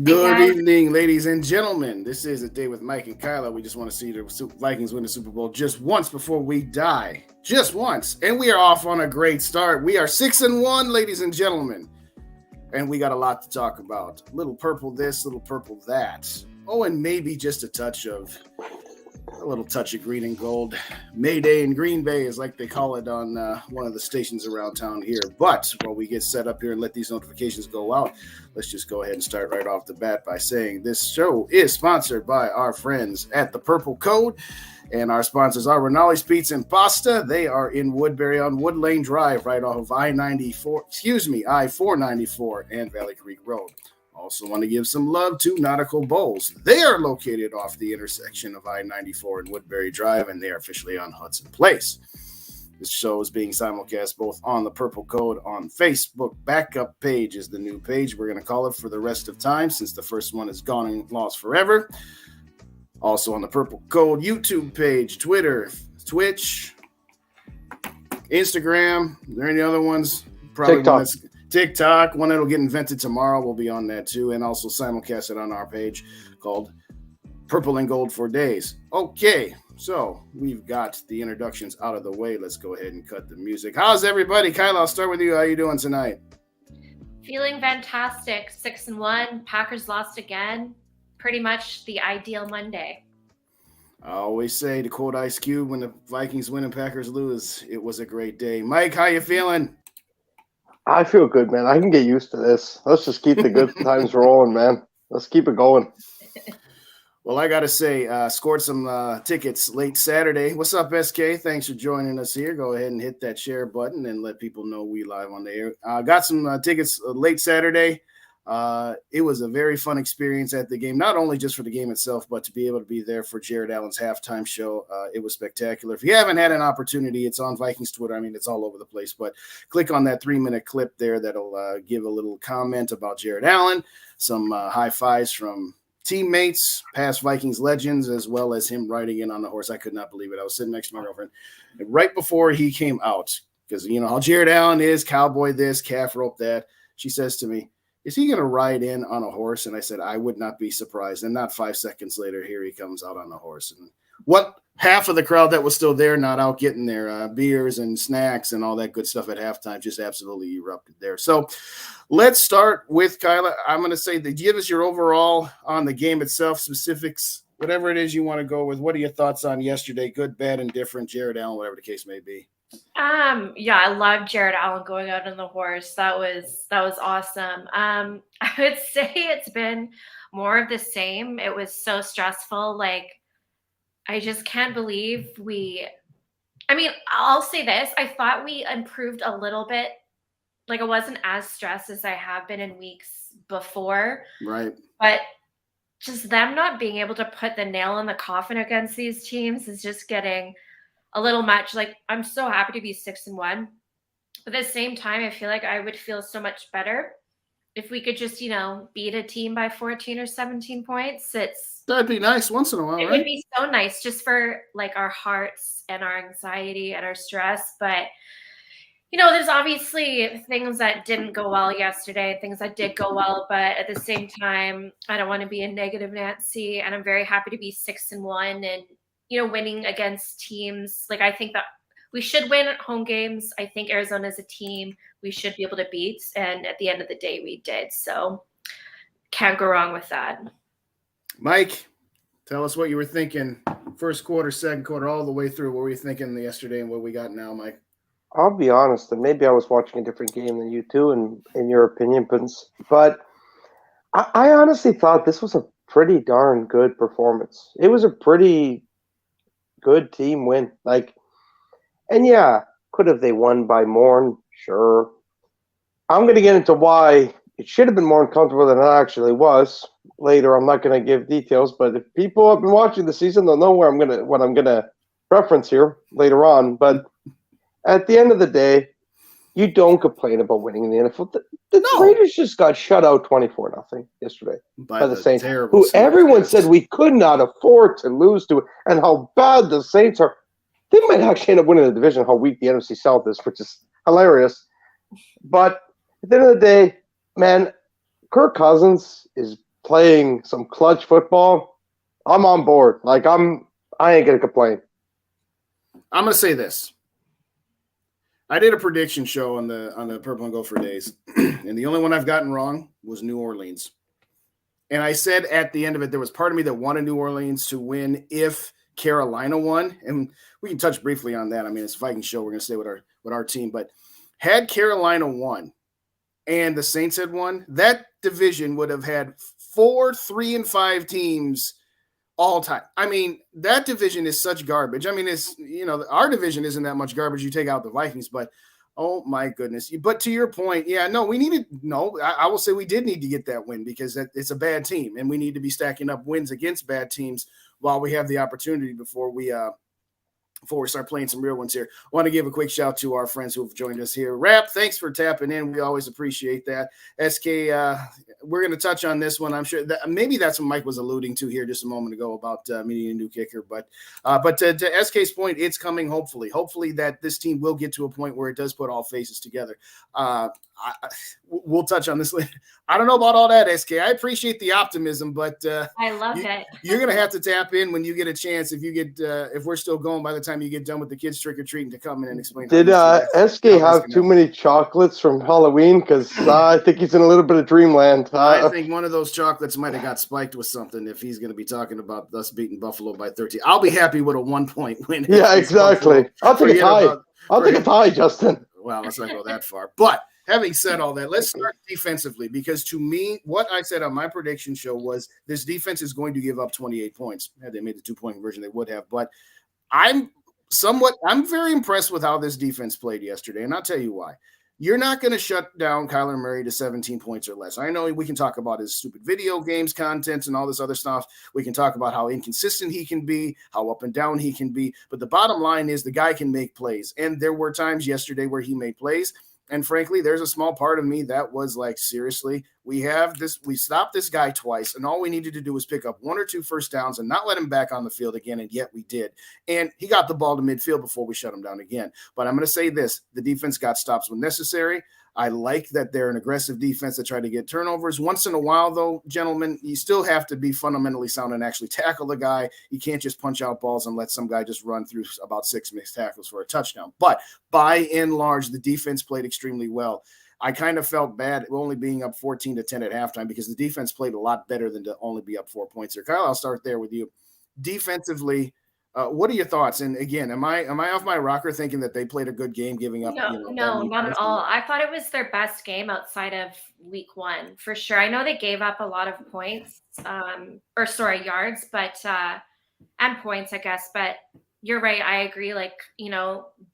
Good evening, ladies and gentlemen. This is A Day with Mike and Kyla. We just want to see the Vikings win the Super Bowl just once before we die. Just once. And we are off on a great start. We are 6-1, ladies and gentlemen. And we got a lot to talk about. Little purple this, little purple that. Oh, and maybe just a little touch of green and gold. Mayday in Green Bay is like they call it on one of the stations around town here. But while we get set up here and let these notifications go out, let's just go ahead and start right off the bat by saying this show is sponsored by our friends at the Purple Code. And our sponsors are Rinaldi's Pizza and Pasta. They are in Woodbury on Wood Lane Drive, right off of I-494 and Valley Creek Road. Also want to give some love to Nautical Bowls. They are located off the intersection of I-94 and Woodbury Drive, and they are officially on Hudson Place. This show is being simulcast both on the Purple Code on Facebook. Backup page is the new page. We're going to call it for the rest of time since the first one is gone and lost forever. Also on the Purple Code YouTube page, Twitter, Twitch, Instagram. Are there any other ones? Probably TikTok, one that'll get invented tomorrow. We'll be on that too, and also simulcast it on our page called Purple and Gold for Days. Okay, so we've got the introductions out of the way. Let's go ahead and cut the music. How's everybody? Kyla, I'll start with you. How are you doing tonight? Feeling fantastic. 6-1. Packers lost again. Pretty much the ideal Monday. I always say, to quote Ice Cube, when the Vikings win and Packers lose, it was a great day. Mike, how you feeling? I feel good, man. I can get used to this. Let's just keep the good times rolling, man. Let's keep it going. Well, I got to say, scored some tickets late Saturday. What's up, SK? Thanks for joining us here. Go ahead and hit that share button and let people know we live on the air. Got some tickets late Saturday. It was a very fun experience at the game, not only just for the game itself, but to be able to be there for Jared Allen's halftime show. It was spectacular. If you haven't had an opportunity, it's on Vikings Twitter. I mean, it's all over the place, but click on that 3-minute clip there. That'll give a little comment about Jared Allen, some high fives from teammates, past Vikings legends, as well as him riding in on the horse. I could not believe it. I was sitting next to my girlfriend and right before he came out, because you know how Jared Allen is, cowboy this, calf rope that. She says to me, "Is he going to ride in on a horse?" And I said, I would not be surprised. And not 5 seconds later, here he comes out on a horse. And what half of the crowd that was still there, not out getting their beers and snacks and all that good stuff at halftime, just absolutely erupted there. So let's start with Kyla. I'm going to say that give us your overall on the game itself, specifics, whatever it is you want to go with. What are your thoughts on yesterday? Good, bad, indifferent, Jared Allen, whatever the case may be. Yeah, I love Jared Allen going out on the horse. That was awesome. I would say it's been more of the same. It was so stressful. Like, I just can't believe I'll say this. I thought we improved a little bit. Like, I wasn't as stressed as I have been in weeks before. Right. But just them not being able to put the nail in the coffin against these teams is just getting a little much. Like, I'm so happy to be 6-1. But at the same time, I feel like I would feel so much better if we could just, beat a team by 14 or 17 points. That'd be nice once in a while, it right? would be so nice just for like our hearts and our anxiety and our stress. But, there's obviously things that didn't go well yesterday, things that did go well. But at the same time, I don't want to be a negative Nancy. And I'm very happy to be 6-1 and, winning against teams. Like, I think that we should win at home games. I think Arizona is a team we should be able to beat. And at the end of the day, we did. So can't go wrong with that. Mike, tell us what you were thinking first quarter, second quarter, all the way through. What were you thinking yesterday and what we got now, Mike? I'll be honest, and maybe I was watching a different game than you two, in your opinion, but I honestly thought this was a pretty darn good performance. It was a pretty good team win. And yeah, could have they won by more? Sure. I'm going to get into why it should have been more uncomfortable than it actually was later. I'm not going to give details, but if people have been watching the season, they'll know what I'm going to reference here later on. But at the end of the day, you don't complain about winning in the NFL. The Raiders just got shut out 24-0 yesterday by the Saints, who everyone said we could not afford to lose to, and how bad the Saints are. They might actually end up winning the division, how weak the NFC South is, which is hilarious. But at the end of the day, man, Kirk Cousins is playing some clutch football. I'm on board. I ain't gonna complain. I'm gonna say this. I did a prediction show on the Purple and Gopher days, and the only one I've gotten wrong was New Orleans. And I said at the end of it, there was part of me that wanted New Orleans to win if Carolina won, and we can touch briefly on that. I mean, it's a Viking show. We're gonna stay with our team, but had Carolina won and the Saints had won, that division would have had 4 3-5 teams all time. I mean, that division is such garbage. I mean, it's, our division isn't that much garbage. You take out the Vikings, but oh my goodness. But to your point, I will say we did need to get that win because it's a bad team and we need to be stacking up wins against bad teams while we have the opportunity before we start playing some real ones here. I want to give a quick shout to our friends who have joined us here. Rap, thanks for tapping in. We always appreciate that. SK, we're going to touch on this one. I'm sure that maybe that's what Mike was alluding to here just a moment ago about needing a new kicker. But to SK's point, it's coming hopefully that this team will get to a point where it does put all faces together. We'll touch on this later. I don't know about all that, SK. I appreciate the optimism, but I love it. You're going to have to tap in when you get a chance. If we're still going by the time you get done with the kids trick-or-treating to come in and explain. Did SK have too many chocolates from Halloween? Because I think he's in a little bit of dreamland. I think one of those chocolates might have got spiked with something if he's going to be talking about us beating Buffalo by 13. I'll be happy with a 1-point win. Yeah, exactly. I'll take a tie. I'll take a tie, Justin. Well, let's not go that far. But having said all that, let's start defensively because to me, what I said on my prediction show was this defense is going to give up 28 points. Had they made the 2-point conversion, they would have. But I'm very impressed with how this defense played yesterday, and I'll tell you why. You're not going to shut down Kyler Murray to 17 points or less. I know we can talk about his stupid video games content and all this other stuff. We can talk about how inconsistent he can be, how up and down he can be. But the bottom line is the guy can make plays. And there were times yesterday where he made plays. And frankly, there's a small part of me that was like, seriously, we stopped this guy twice, and all we needed to do was pick up 1 or 2 first downs and not let him back on the field again, and yet we did. And he got the ball to midfield before we shut him down again. But I'm going to say this, the defense got stops when necessary. I like that they're an aggressive defense that try to get turnovers. Once in a while, though, gentlemen, you still have to be fundamentally sound and actually tackle the guy. You can't just punch out balls and let some guy just run through about 6 missed tackles for a touchdown. But by and large, the defense played extremely well. I kind of felt bad only being up 14-10 at halftime because the defense played a lot better than to only be up 4 points here. Kyle, I'll start there with you. Defensively, what are your thoughts? And again, am I off my rocker thinking that they played a good game giving up? No, not at all. I thought it was their best game outside of week 1 for sure. I know they gave up a lot of points, yards, but and points, I guess. But you're right. I agree.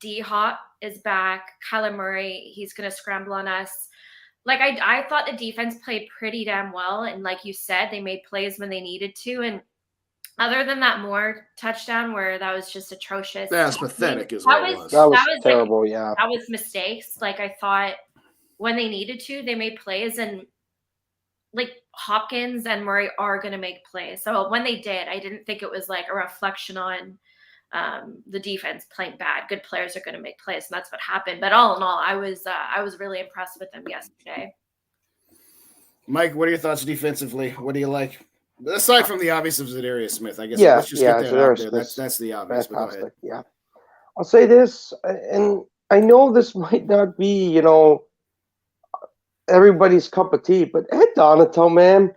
D-Hop is back. Kyler Murray, he's going to scramble on us. I thought the defense played pretty damn well. And like you said, they made plays when they needed to. And other than that Moore touchdown where that was just atrocious. That's pathetic That was terrible, yeah. That was mistakes. I thought when they needed to, they made plays, and Hopkins and Murray are going to make plays. So when they did, I didn't think it was a reflection on the defense playing bad. Good players are going to make plays, and that's what happened. But all in all, I was really impressed with them yesterday. Mike, what are your thoughts defensively? What do you like? Aside from the obvious of Zadarius Smith, I guess. Yeah, let's just get that out there. That's the obvious. But go ahead. Yeah, I'll say this, and I know this might not be, everybody's cup of tea, but Ed Donato, man,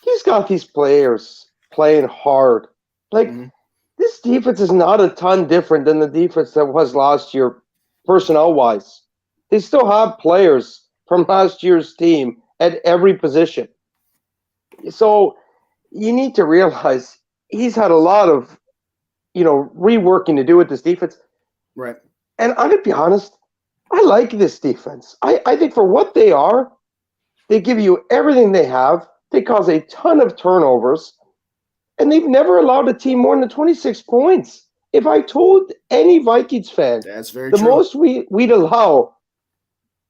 he's got these players playing hard. This defense is not a ton different than the defense that was last year, personnel-wise. They still have players from last year's team at every position. So you need to realize he's had a lot of, reworking to do with this defense. Right. And I'm going to be honest, I like this defense. I think for what they are, they give you everything they have. They cause a ton of turnovers, and they've never allowed a team more than 26 points. If I told any Vikings fan That's very the true. most we'd allow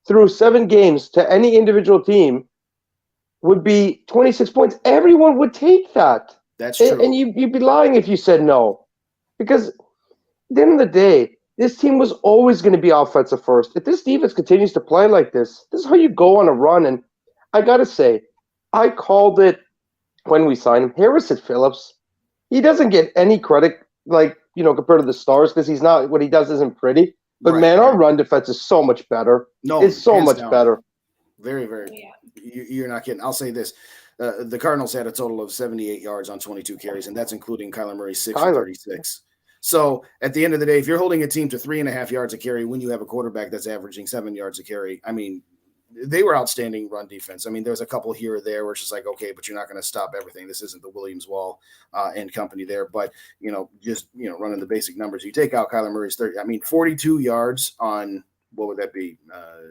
through 7 games to any individual team would be 26 points, everyone would take that. That's true. And you'd be lying if you said no. Because at the end of the day, this team was always going to be offensive first. If this defense continues to play like this is how you go on a run. And I got to say, I called it when we signed him. Harrison Phillips, he doesn't get any credit, compared to the stars, because he's not, what he does isn't pretty. But Right. our run defense is so much better. No, it's so hands much down. better. Very, very. Yeah. You're not kidding. I'll say this. The Cardinals had a total of 78 yards on 22 carries, and that's including Kyler Murray's 6 for 36. So at the end of the day, if you're holding a team to 3.5 yards a carry when you have a quarterback that's averaging 7 yards a carry, I mean, they were outstanding run defense. I mean, there's a couple here or there where it's just like, okay, but you're not going to stop everything. This isn't the Williams Wall and company there. But, running the basic numbers, you take out Kyler Murray's 42 yards on – what would that be?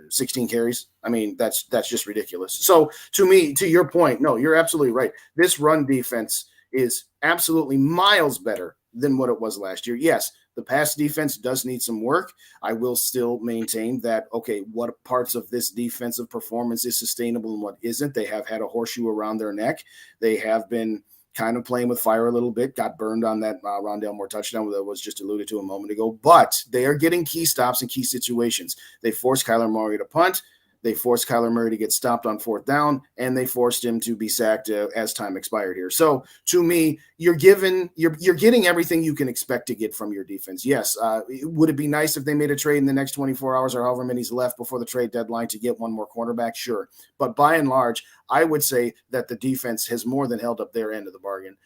16 carries. I mean, that's just ridiculous. So to me, to your point, no, you're absolutely right. This run defense is absolutely miles better than what it was last year. Yes, the pass defense does need some work. I will still maintain that, okay, what parts of this defensive performance is sustainable and what isn't. They have had a horseshoe around their neck. They have been kind of playing with fire a little bit, got burned on that Rondale Moore touchdown that was just alluded to a moment ago, but they are getting key stops in key situations. They forced Kyler Murray to punt. They forced Kyler Murray to get stopped on 4th down, and they forced him to be sacked as time expired here. So to me, you're getting everything you can expect to get from your defense. Yes. Would it be nice if they made a trade in the next 24 hours or however many's left before the trade deadline to get one more cornerback? Sure. But by and large, I would say that the defense has more than held up their end of the bargain.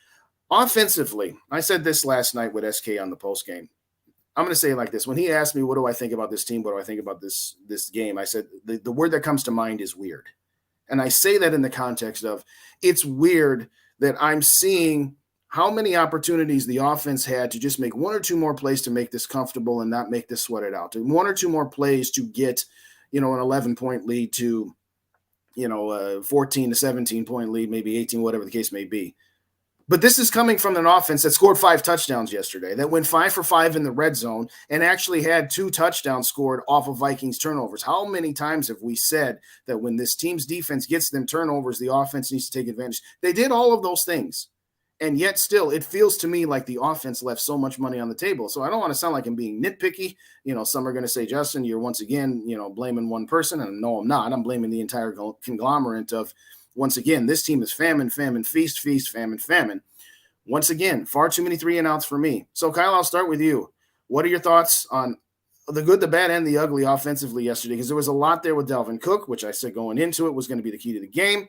Offensively, I said this last night with SK on the postgame. I'm going to say it like this. When he asked me, what do I think about this team? What do I think about this game? I said, the word that comes to mind is weird. And I say that in the context of it's weird that I'm seeing how many opportunities the offense had to just make 1 or 2 more plays to make this comfortable and not make this sweat it out. 1 or 2 more plays to get, an 11-point lead to, a 14 to 17-point lead, maybe 18, whatever the case may be. But this is coming from an offense that scored 5 touchdowns yesterday, that went 5 for 5 in the red zone and actually had 2 touchdowns scored off of Vikings turnovers. How many times have we said that when this team's defense gets them turnovers, the offense needs to take advantage? They did all of those things. And yet still, it feels to me like the offense left so much money on the table. So I don't want to sound like I'm being nitpicky. Some are going to say, Justin, you're once again, blaming one person. And no, I'm not. I'm blaming the entire conglomerate of, once again, this team is famine, feast, famine. Once again, far too many 3-and-outs for me. So, Kyle, I'll start with you. What are your thoughts on the good, the bad, and the ugly offensively yesterday? Because there was a lot there with Dalvin Cook, which I said going into it was going to be the key to the game.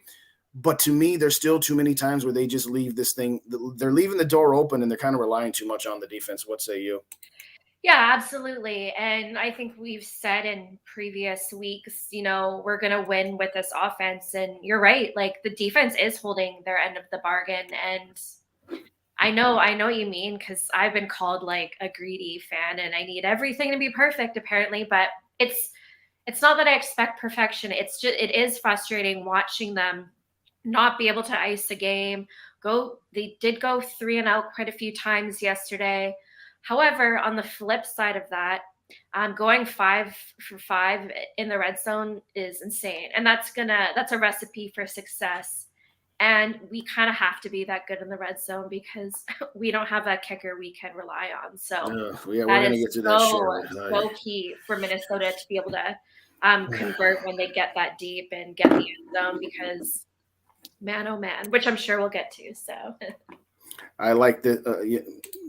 But to me, there's still too many times where they just leave this thing. They're leaving the door open, and they're kind of relying too much on the defense. What say you? Yeah, absolutely. And I think we've said in previous weeks, we're going to win with this offense. And you're right. Like, the defense is holding their end of the bargain. And I know what you mean, because I've been called like a greedy fan and I need everything to be perfect apparently, but it's not that I expect perfection. It's just, it is frustrating watching them not be able to ice a game. They did go 3-and-out quite a few times yesterday. However, on the flip side of that, going 5 for 5 in the red zone is insane. And that's a recipe for success. And we kind of have to be that good in the red zone because we don't have that kicker we can rely on. So we're going to get to that so key for Minnesota to be able to convert when they get that deep and get the end zone, because man, oh man, which I'm sure we'll get to. So I like that.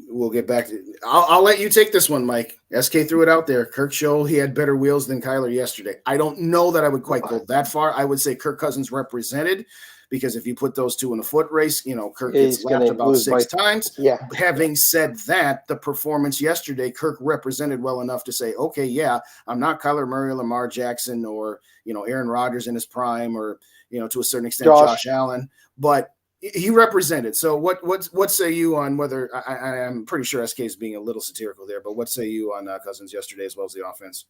We'll get back to – I'll let you take this one, Mike. SK threw it out there. Kirk showed he had better wheels than Kyler yesterday. I don't know that I would quite go that far. I would say Kirk Cousins represented, because if you put those two in a foot race, Kirk gets lapped about 6 times. Yeah. Having said that, the performance yesterday, Kirk represented well enough to say, okay, yeah, I'm not Kyler Murray, Lamar Jackson, or, Aaron Rodgers in his prime, or, to a certain extent, Josh Allen. But he represented. So what say you on whether I'm pretty sure SK is being a little satirical there, but what say you on Cousins yesterday as well as the offense?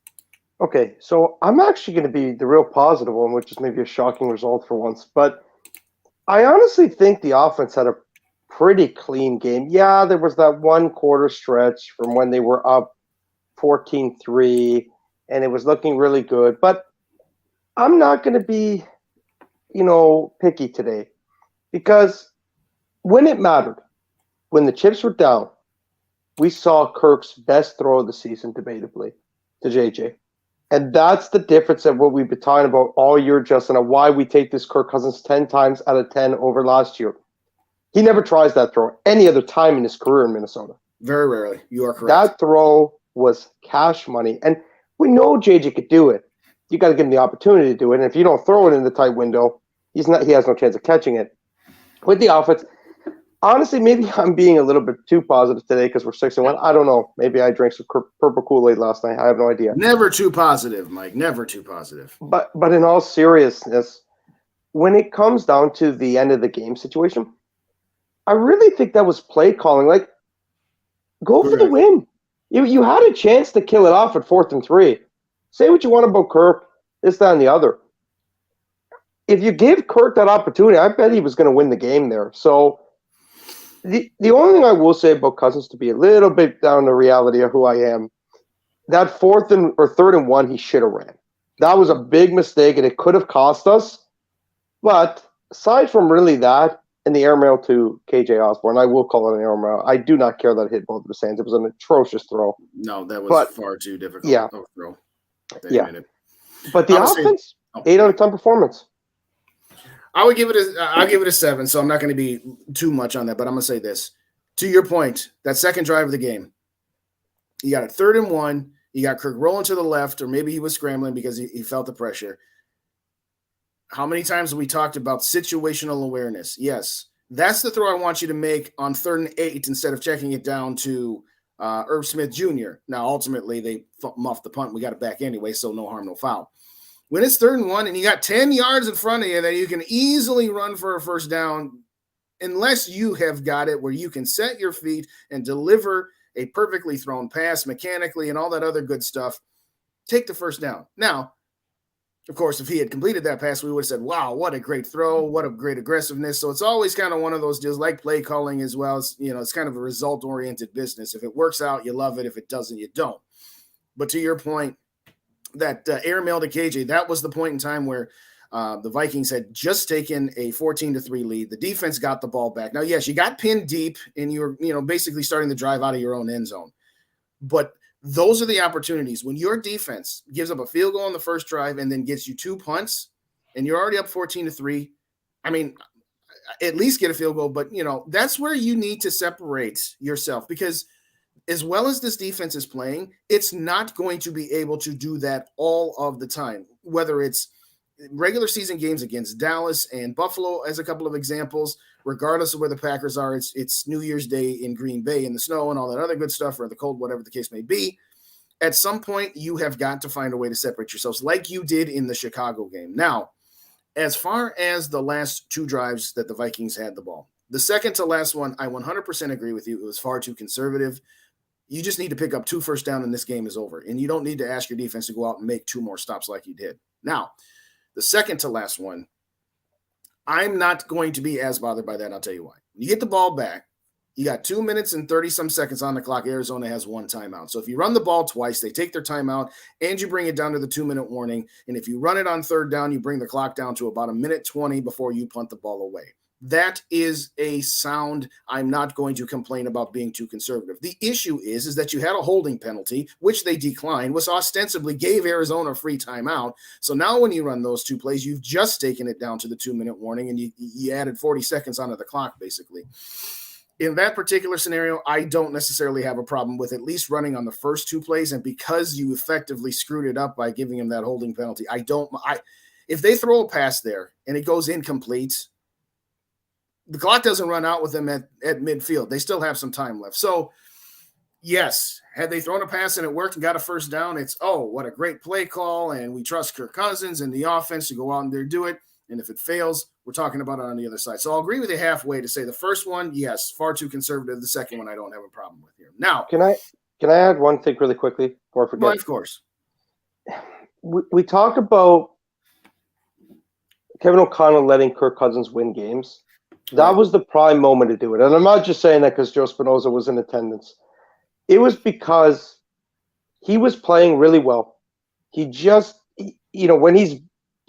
Okay, so I'm actually going to be the real positive one, which is maybe a shocking result for once. But I honestly think the offense had a pretty clean game. Yeah, there was that one quarter stretch from when they were up 14-3, and it was looking really good. But I'm not going to be, picky today because when it mattered, when the chips were down, we saw Kirk's best throw of the season, debatably, to JJ. And that's the difference of what we've been talking about all year, Justin, and why we take this Kirk Cousins 10 times out of 10 over last year. He never tries that throw any other time in his career in Minnesota. Very rarely. You are correct. That throw was cash money. And we know JJ could do it. You got to give him the opportunity to do it. And if you don't throw it in the tight window, he has no chance of catching it. With the offense, honestly, maybe I'm being a little bit too positive today because we're 6-1. I don't know. Maybe I drank some purple Kool-Aid last night. I have no idea. Never too positive, Mike. Never too positive. But in all seriousness, when it comes down to the end of the game situation, I really think that was play calling. Like, go for the win. You had a chance to kill it off at 4th and 3. Say what you want about Kirk, this, that, and the other. If you give Kirk that opportunity, I bet he was going to win the game there. So the only thing I will say about Cousins, to be a little bit down to reality of who I am, that 3rd and 1, he should have ran. That was a big mistake, and it could have cost us. But aside from really that, and the air mail to KJ Osborne, I will call it an air mail. I do not care that it hit both of his hands. It was an atrocious throw. No, that was far too difficult. Yeah. Throw. Yeah. But the offense, 8 out of 10 performance. I'll give it a 7, so I'm not going to be too much on that, but I'm going to say this. To your point, that second drive of the game, you got a 3rd and 1, you got Kirk rolling to the left, or maybe he was scrambling because he felt the pressure. How many times have we talked about situational awareness? Yes, that's the throw I want you to make on 3rd and 8 instead of checking it down to Irv Smith Jr. Now, ultimately, they muffed the punt. We got it back anyway, so no harm, no foul. When it's 3rd and 1 and you got 10 yards in front of you that you can easily run for a first down, unless you have got it where you can set your feet and deliver a perfectly thrown pass mechanically and all that other good stuff, take the first down. Now, of course, if he had completed that pass, we would have said, wow, what a great throw, what a great aggressiveness. So it's always kind of one of those deals like play calling as well. It's kind of a result-oriented business. If it works out, you love it. If it doesn't, you don't. But to your point, that airmail to KJ, that was the point in time where the Vikings had just taken a 14-3 lead. The defense got the ball back. Now, yes, you got pinned deep and you were, basically starting to drive out of your own end zone. But those are the opportunities. When your defense gives up a field goal on the first drive and then gets you 2 punts and you're already up 14-3, I mean, at least get a field goal. But, that's where you need to separate yourself because as well as this defense is playing, it's not going to be able to do that all of the time, whether it's regular season games against Dallas and Buffalo as a couple of examples, regardless of where the Packers are. It's New Year's Day in Green Bay in the snow and all that other good stuff, or the cold, whatever the case may be. At some point, you have got to find a way to separate yourselves like you did in the Chicago game. Now, as far as the last 2 drives that the Vikings had the ball, the second to last one, I 100% agree with you. It was far too conservative. You just need to pick up 2 first down and this game is over. And you don't need to ask your defense to go out and make 2 more stops like you did. Now, the second to last one, I'm not going to be as bothered by that. I'll tell you why. You get the ball back. You got 2 minutes and 30-some seconds on the clock. Arizona has 1 timeout. So if you run the ball twice, they take their timeout, and you bring it down to the 2-minute warning. And if you run it on 3rd down, you bring the clock down to about 1:20 before you punt the ball away. That is a sound. I'm not going to complain about being too conservative. The issue is that you had a holding penalty, which they declined, which ostensibly gave Arizona a free timeout. So now when you run those 2 plays, you've just taken it down to the 2-minute warning, and you added 40 seconds onto the clock, basically. In that particular scenario, I don't necessarily have a problem with at least running on the first 2 plays, and because you effectively screwed it up by giving him that holding penalty, if they throw a pass there and it goes incomplete, the clock doesn't run out with them at midfield. They still have some time left. So, yes, had they thrown a pass and it worked and got a first down, it's, oh, what a great play call, and we trust Kirk Cousins and the offense to go out and there do it. And if it fails, we're talking about it on the other side. So I'll agree with you halfway to say the first one, yes, far too conservative. The second one, I don't have a problem with here. Now, can I add one thing really quickly before I forget? Well, of course. We talk about Kevin O'Connell letting Kirk Cousins win games. That was the prime moment to do it. And I'm not just saying that because Joe Spinoza was in attendance. It was because he was playing really well. He just, when he's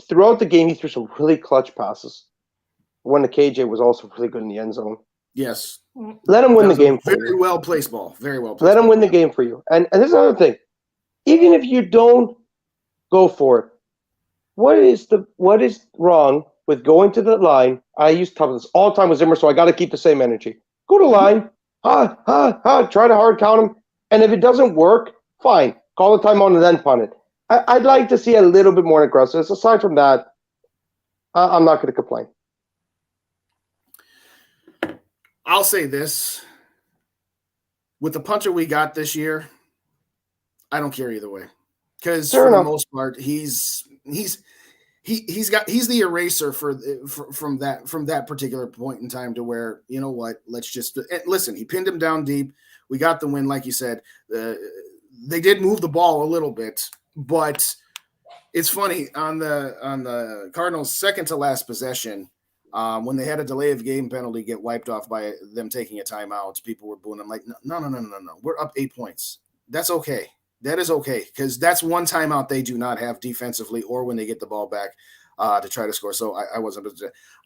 throughout the game, he threw some really clutch passes. When the KJ was also really good in the end zone. Yes. Let him win the game for you. Very well placed ball. Very well placed. Let him win the game for you. And there's another thing. Even if you don't go for it, what is wrong with going to the line? I use toughness all the time with Zimmer, so I got to keep the same energy. Go to the line, try to hard count him, and if it doesn't work, fine. Call the timeout and then punt it. I'd like to see a little bit more aggressive. Aside from that, I'm not going to complain. I'll say this. With the punter we got this year, I don't care either way. Because for the most part, he's the eraser from that particular point in time to where, you know what, let's just listen. He pinned him down deep. We got the win, like you said. They did move the ball a little bit, but it's funny on the Cardinals' second to last possession. When they had a delay of game penalty get wiped off by them taking a timeout, people were booing. I'm like, no. We're up 8 points. That's okay. That is okay, because that's one timeout they do not have defensively or when they get the ball back to try to score. So I wasn't.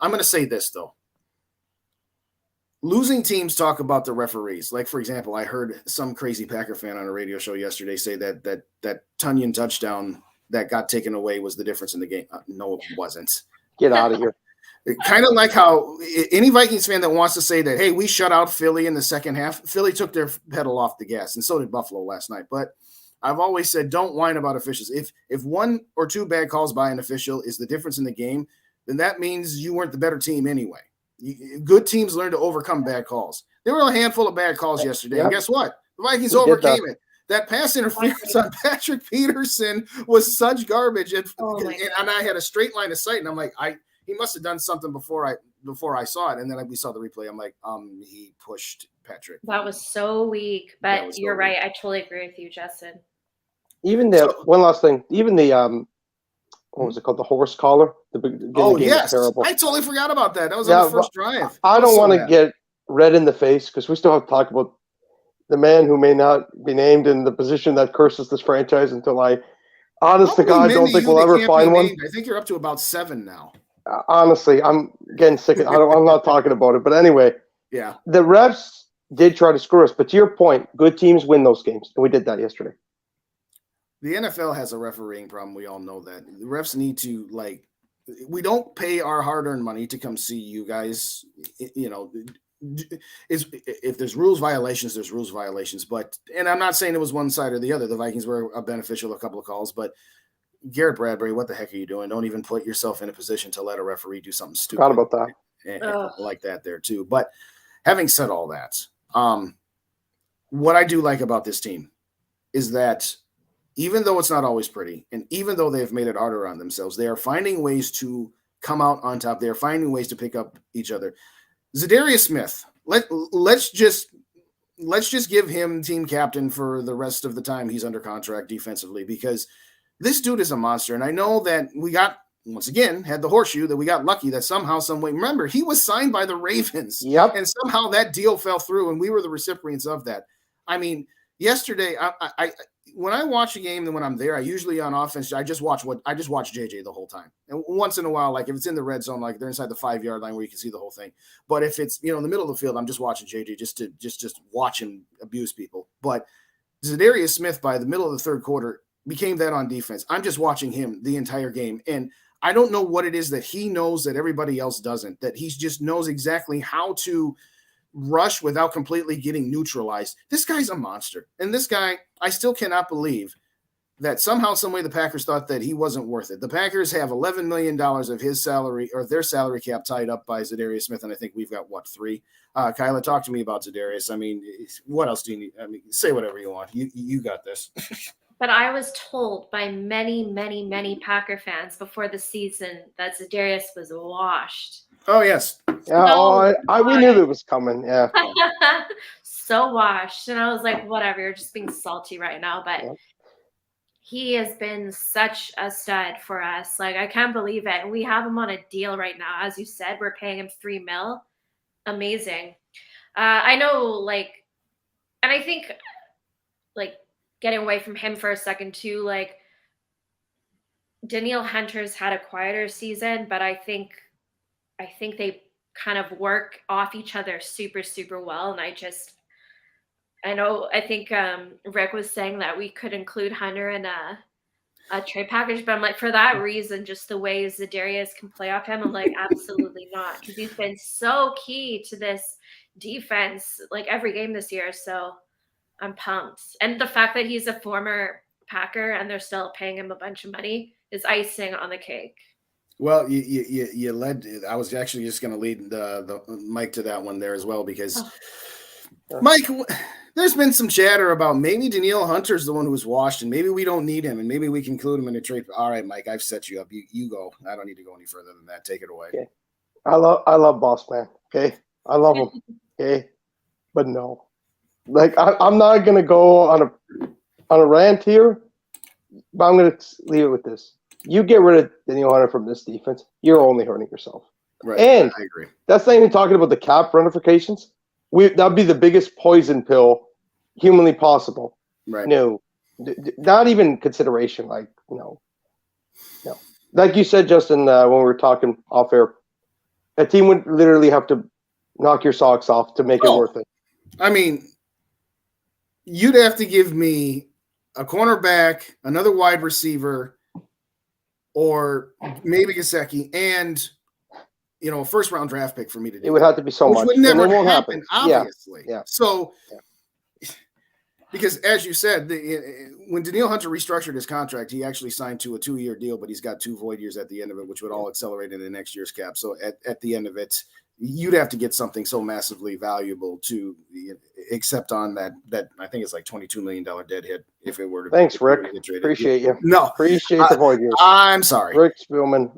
I'm going to say this, though. Losing teams talk about the referees. Like, for example, I heard some crazy Packer fan on a radio show yesterday say that Tunyon touchdown that got taken away was the difference in the game. No, it wasn't. Get out of here. Kind of like how any Vikings fan that wants to say that, hey, we shut out Philly in the second half, Philly took their pedal off the gas, and so did Buffalo last night. But I've always said, don't whine about officials. If one or two bad calls by an official is the difference in the game, then that means you weren't the better team anyway. Good teams learn to overcome bad calls. There were a handful of bad calls yesterday, and guess what? The Vikings overcame it. That pass interference on Patrick Peterson was such garbage, and I had a straight line of sight, and I'm like, he must have done something before I saw it, and then we saw the replay. I'm like, he pushed Patrick. That was so weak, but you're right. I totally agree with you, Justin. Even one last thing. Even the what was it called? The horse collar. Yes, terrible. I totally forgot about that. That was on the first drive. I don't want to get red in the face because we still have to talk about the man who may not be named in the position that curses this franchise until I, honest to God, don't think we'll ever find one. I think you're up to about 7 now. Honestly, I'm getting sick. I'm not talking about it. But anyway, yeah, the refs did try to screw us. But to your point, good teams win those games, and we did that yesterday. The NFL has a refereeing problem. We all know that. The refs need to, we don't pay our hard-earned money to come see you guys. If there's rules violations, there's rules violations. And I'm not saying it was one side or the other. The Vikings were a beneficial a couple of calls, but Garrett Bradbury, what the heck are you doing? Don't even put yourself in a position to let a referee do something stupid. Forgot about that. And like that there too. But having said all that, what I do like about this team is that even though it's not always pretty, and even though they've made it harder on themselves, they are finding ways to come out on top. They are finding ways to pick up each other. Zadarius Smith, let's just give him team captain for the rest of the time he's under contract defensively, because this dude is a monster. And I know that we got, once again, had the horseshoe that we got lucky that somehow, some way. Remember, he was signed by the Ravens. Yep. And somehow that deal fell through, and we were the recipients of that. I mean, yesterday, I when I watch a game and when I'm there, I usually on offense, I just watch JJ the whole time. And once in a while, like if it's in the red zone, like they're inside the 5-yard line where you can see the whole thing. But if it's, in the middle of the field, I'm just watching JJ just to watch him abuse people. But Zadarius Smith, by the middle of the third quarter, became that on defense. I'm just watching him the entire game. And I don't know what it is that he knows that everybody else doesn't, that he just knows exactly how to rush without completely getting neutralized. This guy's a monster. And this guy, I still cannot believe that somehow, some way the Packers thought that he wasn't worth it. The Packers have $11 million of his salary or their salary cap tied up by Zadarius Smith. And I think we've got 3. Kyla, talk to me about Zadarius. I mean, what else do you need? I mean, say whatever you want. You got this. But I was told by many, many, many Packer fans before the season that Za'Darius was washed. Oh, yes. Yeah, So we knew that was coming. Yeah. so washed. And I was like, whatever, you're just being salty right now. But Yeah. he has been such a stud for us. Like, I can't believe it. And we have him on a deal right now. As you said, we're paying him $3 million. Amazing. I know, like, and I think, like, getting away from him for a second too, like, Danielle Hunter's had a quieter season, but I think they kind of work off each other super, super well. And I think Rick was saying that we could include Hunter in a trade package, but I'm like, for that reason, just the way Za'Darius can play off him, I'm like, absolutely not, because he's been so key to this defense, like every game this year. So I'm pumped. And the fact that he's a former Packer and they're still paying him a bunch of money is icing on the cake. Well, you led. I was actually just going to lead the Mike to that one there as well, because Mike, there's been some chatter about maybe Danielle Hunter's the one who was washed, and maybe we don't need him, and maybe we can include him in a trade. All right, Mike, I've set you up. You go. I don't need to go any further than that. Take it away. Okay. I love Boss Man. Okay, I love him. Okay, but no, like I'm not gonna go on a rant here, but I'm gonna leave it with this. You get rid of Danielle Hunter from this defense, you're only hurting yourself. Right. And I agree. That's not even talking about the cap ramifications. That'd be the biggest poison pill humanly possible. Right. No, not even consideration. Like, no. Like you said, Justin, when we were talking off air, a team would literally have to knock your socks off to make it worth it. I mean, you'd have to give me a cornerback, another wide receiver, or maybe Gesicki, and a first-round draft pick for me to do. It would have to be so much. Which would never won't happen, obviously. Yeah. So, because as you said, when Danielle Hunter restructured his contract, he actually signed to a 2-year deal, but he's got 2 void years at the end of it, which would all accelerate into next year's cap. So at the end of it, you'd have to get something so massively valuable to accept on that I think it's like $22 million dead hit if it were to. Thanks, Rick. Appreciate you. No, appreciate the void years. I'm sorry, Rick Spielman.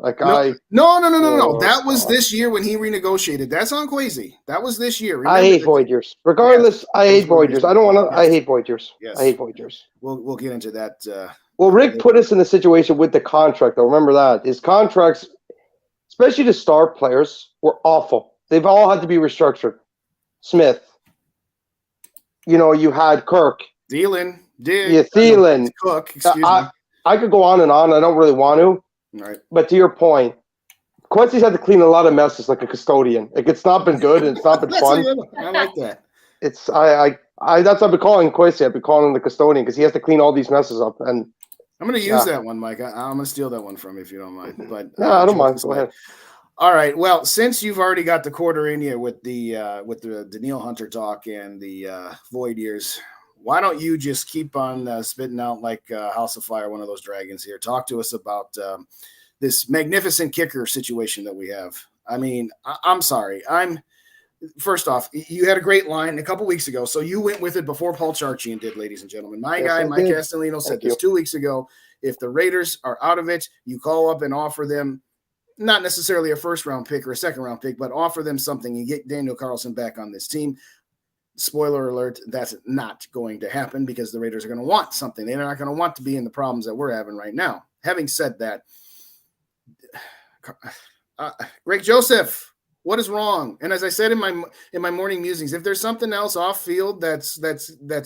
No. That was this year when he renegotiated. That's on Quasi. That was this year. Remember, I hate void years. Regardless, I hate void years. I don't want to. I hate void years. Yes. I hate void years. We'll get into that. Well, Rick put us in the situation with the contract, though. Remember that. His contracts, especially the star players, were awful. They've all had to be restructured. Smith. You had Kirk. Thielen. Cook. Excuse me. I could go on and on. I don't really want to. Right. But to your point, Quincy's had to clean a lot of messes like a custodian. Like, it's not been good and it's not been fun. I like that. It's that's what I've been calling Quincy. I've been calling him the custodian because he has to clean all these messes up. And I'm going to use that one, Mike. I'm going to steal that one from you if you don't mind. But no, I don't mind. Go ahead. All right. Well, since you've already got the quarter in you with the Danielle Hunter talk and the void years, why don't you just keep on spitting out like House of Fire, one of those dragons here? Talk to us about this magnificent kicker situation that we have. I mean, I'm sorry. First off, you had a great line a couple weeks ago, so you went with it before Paul Charchian did, ladies and gentlemen. Mike Castellino said this 2 weeks ago. If the Raiders are out of it, you call up and offer them not necessarily a first-round pick or a second-round pick, but offer them something and get Daniel Carlson back on this team. Spoiler alert, that's not going to happen because the Raiders are going to want something. They're not going to want to be in the problems that we're having right now. Having said that, Greg Joseph, what is wrong? And as I said in my morning musings, if there's something else off field that's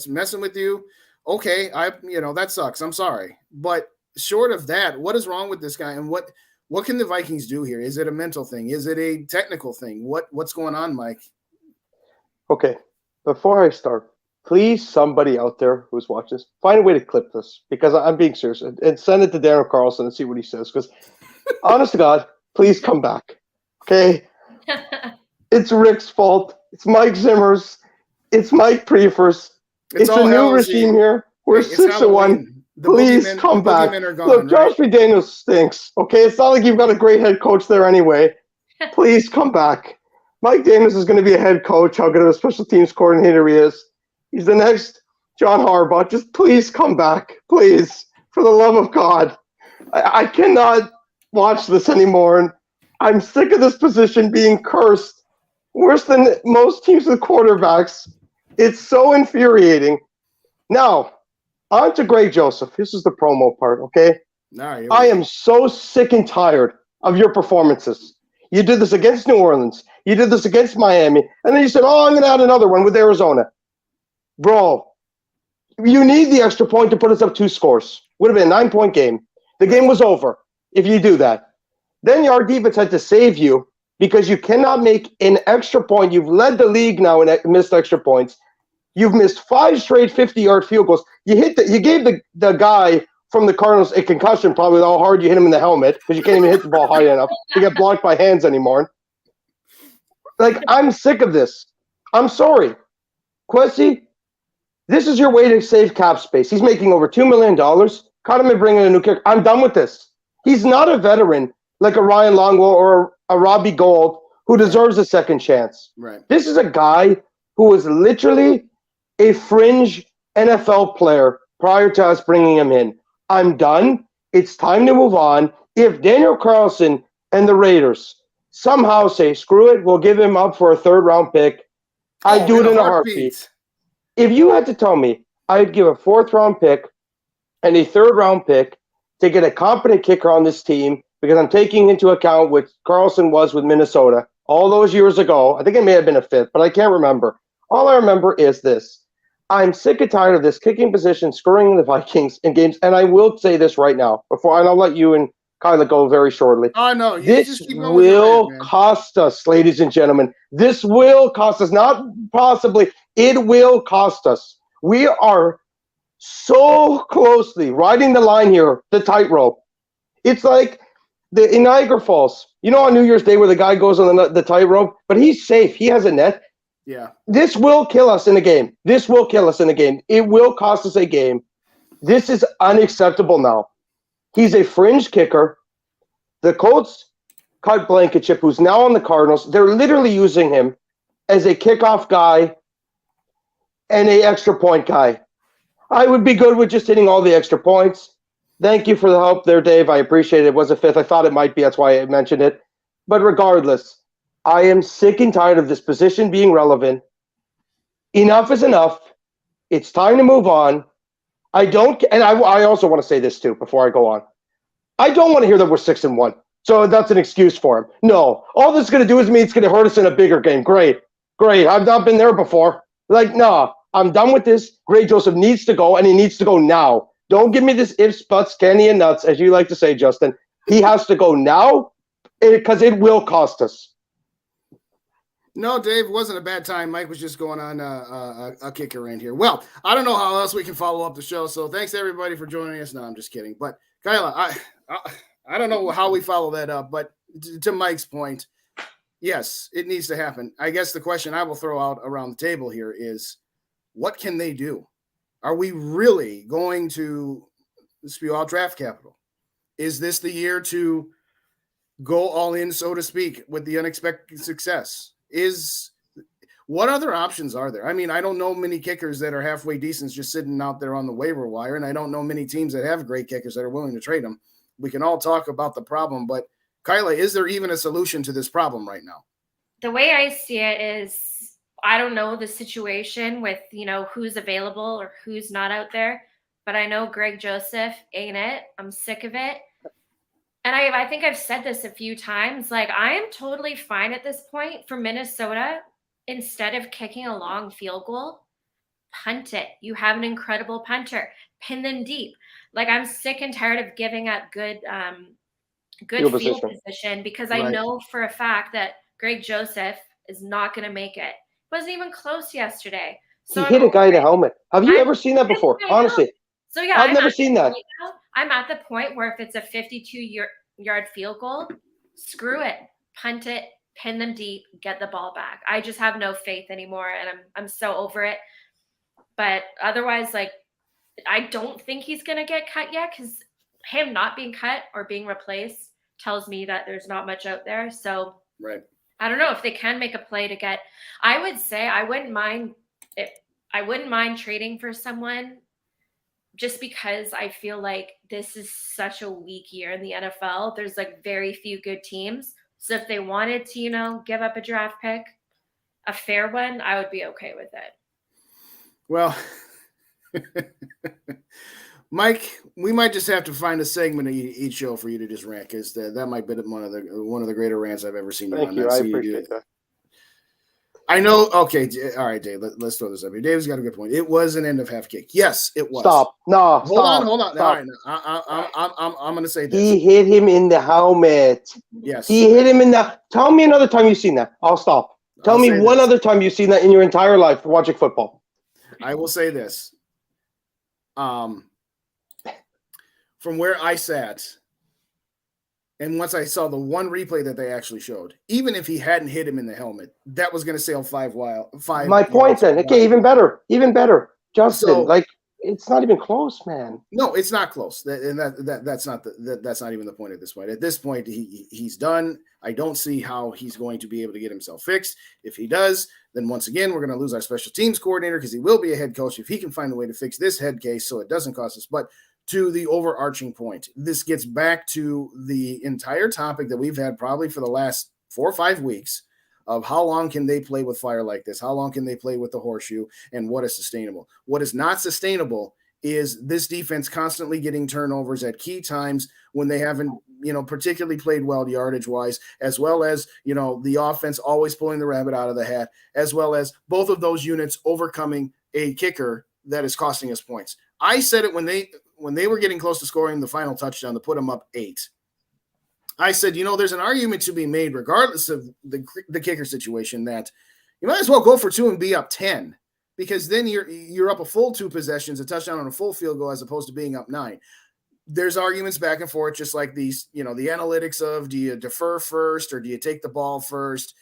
messing with you, okay, that sucks. I'm sorry. But short of that, what is wrong with this guy, and what can the Vikings do here? Is it a mental thing? Is it a technical thing? What's going on, Mike? Okay. Before I start, please, somebody out there who's watching this, find a way to clip this because I'm being serious and send it to Darren Carlson and see what he says. Because, honest to God, please come back. Okay? It's Rick's fault. It's Mike Zimmer's. It's Mike Prefer's. It's a new regime here. We're 6-1. Please come back. Look, Josh McDaniels stinks. Okay? It's not like you've got a great head coach there anyway. Please come back. Mike Daniels is going to be a head coach. How good of a special teams coordinator he is. He's the next John Harbaugh, just please come back. Please. For the love of God. I cannot watch this anymore. And I'm sick of this position being cursed. Worse than most teams with quarterbacks. It's so infuriating. Now, on to Greg Joseph. This is the promo part, okay? I am so sick and tired of your performances. You did this against New Orleans. You did this against Miami. And then you said, I'm going to add another one with Arizona. Bro, you need the extra point to put us up 2 scores. Would have been a 9-point game. The game was over if you do that. Then our defense had to save you because you cannot make an extra point. You've led the league now in missed extra points. You've missed 5 straight 50-yard field goals. You gave the guy from the Cardinals a concussion probably with how hard you hit him in the helmet because you can't even hit the ball high enough to get blocked by hands anymore. Like, I'm sick of this. I'm sorry. Kwesi, this is your way to save cap space. He's making over $2 million. Cut him and bring in a new kicker. I'm done with this. He's not a veteran like a Ryan Longwell or a Robbie Gould who deserves a second chance. Right. This is a guy who was literally a fringe NFL player prior to us bringing him in. I'm done. It's time to move on. If Daniel Carlson and the Raiders somehow say, screw it, we'll give him up for a 3rd-round pick, I'd do it in a heartbeat. If you had to tell me I'd give a 4th-round pick and a 3rd-round pick to get a competent kicker on this team, because I'm taking into account what Carlson was with Minnesota all those years ago. I think it may have been a 5th, but I can't remember. All I remember is this. I'm sick and tired of this kicking position screwing the Vikings in games, and I will say this right now, and I'll let you and Kyla go very shortly. Oh, no. This will cost us, ladies and gentlemen. This will cost us, not possibly. It will cost us. We are so closely riding the line here, the tightrope. It's like in Niagara Falls. You know on New Year's Day where the guy goes on the tightrope, but he's safe. He has a net. Yeah. This will kill us in a game. This will kill us in a game. It will cost us a game. This is unacceptable now. He's a fringe kicker. The Colts cut Blankenship, who's now on the Cardinals. They're literally using him as a kickoff guy and an extra point guy. I would be good with just hitting all the extra points. Thank you for the help there, Dave. I appreciate it. It was a 5th. I thought it might be. That's why I mentioned it. But regardless, I am sick and tired of this position being relevant. Enough is enough. It's time to move on. I also want to say this too before I go on. I don't want to hear that we're 6-1. So that's an excuse for him. No. All this is going to do is mean it's going to hurt us in a bigger game. Great. I've not been there before. No. I'm done with this. Greg Joseph needs to go, and he needs to go now. Don't give me this ifs, buts, candy, and nuts, as you like to say, Justin. He has to go now because it will cost us. No, Dave, it wasn't a bad time. Mike was just going on a kicker in here. Well, I don't know how else we can follow up the show, so thanks everybody for joining us. No, I'm just kidding. But Kyla, I don't know how we follow that up, but to Mike's point, yes, it needs to happen. I guess the question I will throw out around the table here is, what can they do? Are we really going to spew out draft capital? Is this the year to go all in, so to speak, with the unexpected success? What other options are there? I mean, I don't know many kickers that are halfway decent just sitting out there on the waiver wire, and I don't know many teams that have great kickers that are willing to trade them. We can all talk about the problem, but Kyla, is there even a solution to this problem right now? The way I see it is, I don't know the situation with, who's available or who's not out there, but I know Greg Joseph ain't it. I'm sick of it. And I think I've said this a few times, I am totally fine at this point for Minnesota. Instead of kicking a long field goal, punt it. You have an incredible punter. Pin them deep. I'm sick and tired of giving up good field position because I know for a fact that Greg Joseph is not going to make it. Wasn't even close yesterday. So he hit a guy in the helmet. Have you ever seen that before? Honestly. So yeah, I've never seen that. I'm at the point where if it's a 52-yard field goal, screw it, punt it, pin them deep, get the ball back. I just have no faith anymore, and I'm so over it. But otherwise, I don't think he's gonna get cut yet, because him not being cut or being replaced tells me that there's not much out there. So I don't know if they can make a play to get. I would say I wouldn't mind if I wouldn't mind trading for someone just because I feel like this is such a weak year in the NFL. There's like very few good teams. So if they wanted to, give up a draft pick, a fair one, I would be okay with it. Well, Mike, we might just have to find a segment of each show for you to just rant, because that might be one of the greater rants I've ever seen. Thank you. I appreciate that. I know. Okay. All right, Dave. Let's throw this up here. Dave's got a good point. It was an end of half kick. Yes, it was. Stop. No. Hold on. Stop. All right. I'm going to say this. He hit him in the helmet. Yes. He hit him in the. Tell me another time you've seen that. I'll stop. Tell me one other time you've seen that in your entire life watching football. I will say this. From where I sat, and once I saw the one replay that they actually showed, even if he hadn't hit him in the helmet, that was going to sail 5 five. My point then. Okay, even better. Justin, it's not even close, man. No, it's not close. That's not even the point at this point. At this point, he's done. I don't see how he's going to be able to get himself fixed. If he does, then once again, we're going to lose our special teams coordinator, because he will be a head coach if he can find a way to fix this head case so it doesn't cost us. But to the overarching point, this gets back to the entire topic that we've had probably for the last 4 or 5 weeks of how long can they play with fire like this? How long can they play with the horseshoe, and what is sustainable? What is not sustainable is this defense constantly getting turnovers at key times when they haven't, particularly played well yardage-wise, as well as, the offense always pulling the rabbit out of the hat, as well as both of those units overcoming a kicker that is costing us points. I said it when they were getting close to scoring the final touchdown to put them up 8. I said, there's an argument to be made, regardless of the kicker situation, that you might as well go for 2 and be up 10, because then you're up a full 2 possessions, a touchdown on a full field goal, as opposed to being up 9. There's arguments back and forth, just like these, the analytics of, do you defer first or do you take the ball first?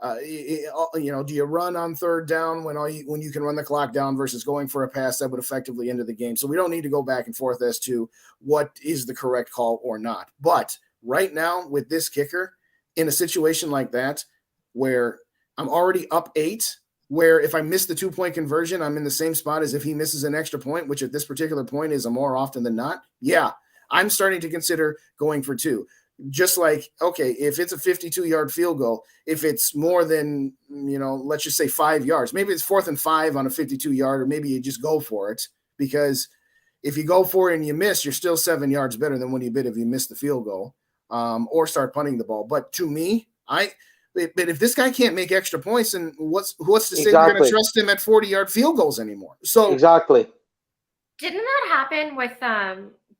Do you run on 3rd down when you can run the clock down versus going for a pass that would effectively end the game? So we don't need to go back and forth as to what is the correct call or not. But right now, with this kicker, in a situation like that, where I'm already up 8, where if I miss the 2-point conversion, I'm in the same spot as if he misses an extra point, which at this particular point is a more often than not. Yeah, I'm starting to consider going for 2. Just like, okay, if it's a 52-yard field goal, if it's more than, let's just say 5 yards, maybe it's 4th and 5 on a 52-yard, or maybe you just go for it, because if you go for it and you miss, you're still 7 yards better than what you did if you missed the field goal, or start punting the ball. But to me, but if this guy can't make extra points, then what's to say we're going to trust him at 40-yard field goals anymore? So exactly. Didn't that happen with